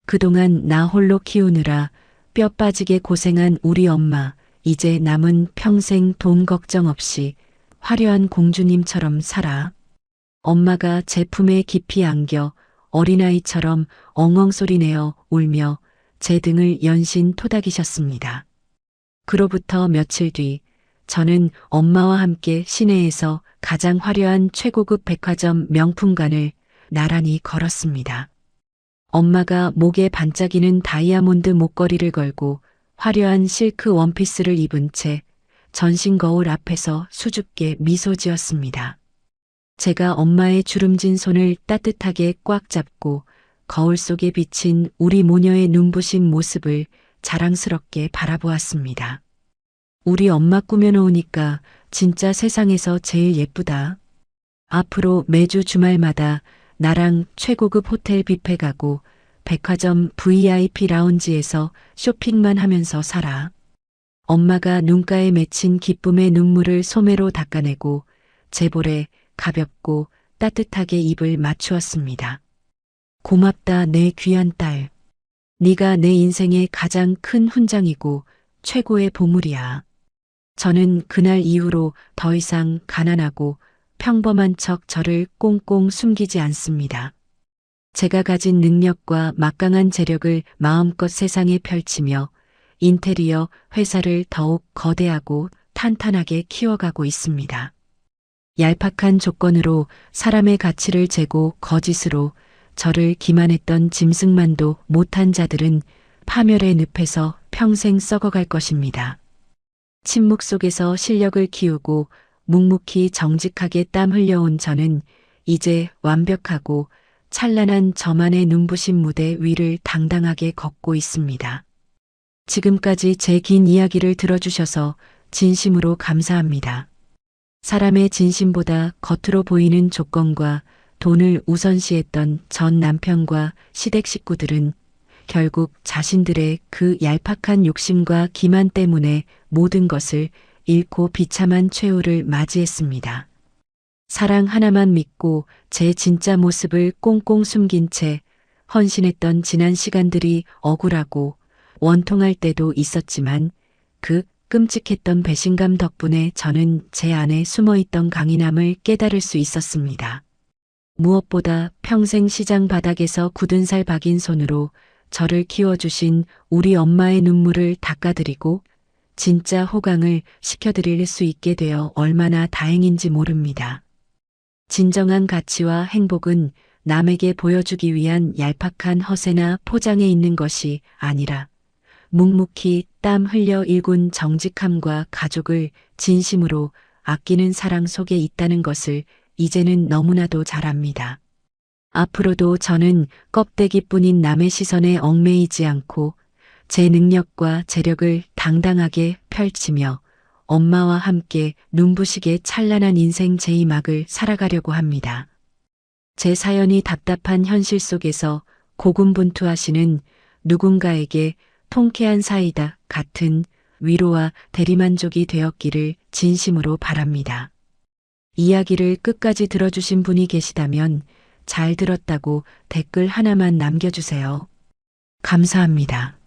그동안 나 홀로 키우느라 뼈 빠지게 고생한 우리 엄마, 이제 남은 평생 돈 걱정 없이 화려한 공주님처럼 살아. 엄마가 제품에 깊이 안겨 어린아이처럼 엉엉 소리내어 울며 제 등을 연신 토닥이셨습니다. 그로부터 며칠 뒤 저는 엄마와 함께 시내에서 가장 화려한 최고급 백화점 명품관을 나란히 걸었습니다. 엄마가 목에 반짝이는 다이아몬드 목걸이를 걸고 화려한 실크 원피스를 입은 채 전신 거울 앞에서 수줍게 미소 지었습니다. 제가 엄마의 주름진 손을 따뜻하게 꽉 잡고 거울 속에 비친 우리 모녀의 눈부신 모습을 자랑스럽게 바라보았습니다. 우리 엄마 꾸며놓으니까 진짜 세상에서 제일 예쁘다. 앞으로 매주 주말마다 나랑 최고급 호텔 뷔페 가고 백화점 VIP 라운지에서 쇼핑만 하면서 살아. 엄마가 눈가에 맺힌 기쁨의 눈물을 소매로 닦아내고 제 볼에 가볍고 따뜻하게 입을 맞추었습니다. 고맙다 내 귀한 딸. 네가 내 인생의 가장 큰 훈장이고 최고의 보물이야. 저는 그날 이후로 더 이상 가난하고 평범한 척 저를 꽁꽁 숨기지 않습니다. 제가 가진 능력과 막강한 재력을 마음껏 세상에 펼치며 인테리어 회사를 더욱 거대하고 탄탄하게 키워가고 있습니다. 얄팍한 조건으로 사람의 가치를 재고 거짓으로 저를 기만했던 짐승만도 못한 자들은 파멸의 늪에서 평생 썩어갈 것입니다. 침묵 속에서 실력을 키우고 묵묵히 정직하게 땀 흘려온 저는 이제 완벽하고 찬란한 저만의 눈부신 무대 위를 당당하게 걷고 있습니다. 지금까지 제 긴 이야기를 들어주셔서 진심으로 감사합니다. 사람의 진심보다 겉으로 보이는 조건과 돈을 우선시했던 전 남편과 시댁 식구들은 결국 자신들의 그 얄팍한 욕심과 기만 때문에 모든 것을 잃고 비참한 최후를 맞이했습니다. 사랑 하나만 믿고 제 진짜 모습을 꽁꽁 숨긴 채 헌신했던 지난 시간들이 억울하고 원통할 때도 있었지만 그 끔찍했던 배신감 덕분에 저는 제 안에 숨어있던 강인함을 깨달을 수 있었습니다. 무엇보다 평생 시장 바닥에서 굳은 살 박인 손으로 저를 키워주신 우리 엄마의 눈물을 닦아드리고 진짜 호강을 시켜드릴 수 있게 되어 얼마나 다행인지 모릅니다. 진정한 가치와 행복은 남에게 보여주기 위한 얄팍한 허세나 포장에 있는 것이 아니라 묵묵히 땀 흘려 일군 정직함과 가족을 진심으로 아끼는 사랑 속에 있다는 것을 이제는 너무나도 잘 압니다. 앞으로도 저는 껍데기뿐인 남의 시선에 얽매이지 않고 제 능력과 재력을 당당하게 펼치며 엄마와 함께 눈부시게 찬란한 인생 제2막을 살아가려고 합니다. 제 사연이 답답한 현실 속에서 고군분투하시는 누군가에게 통쾌한 사이다 같은 위로와 대리만족이 되었기를 진심으로 바랍니다. 이야기를 끝까지 들어주신 분이 계시다면 잘 들었다고 댓글 하나만 남겨주세요. 감사합니다.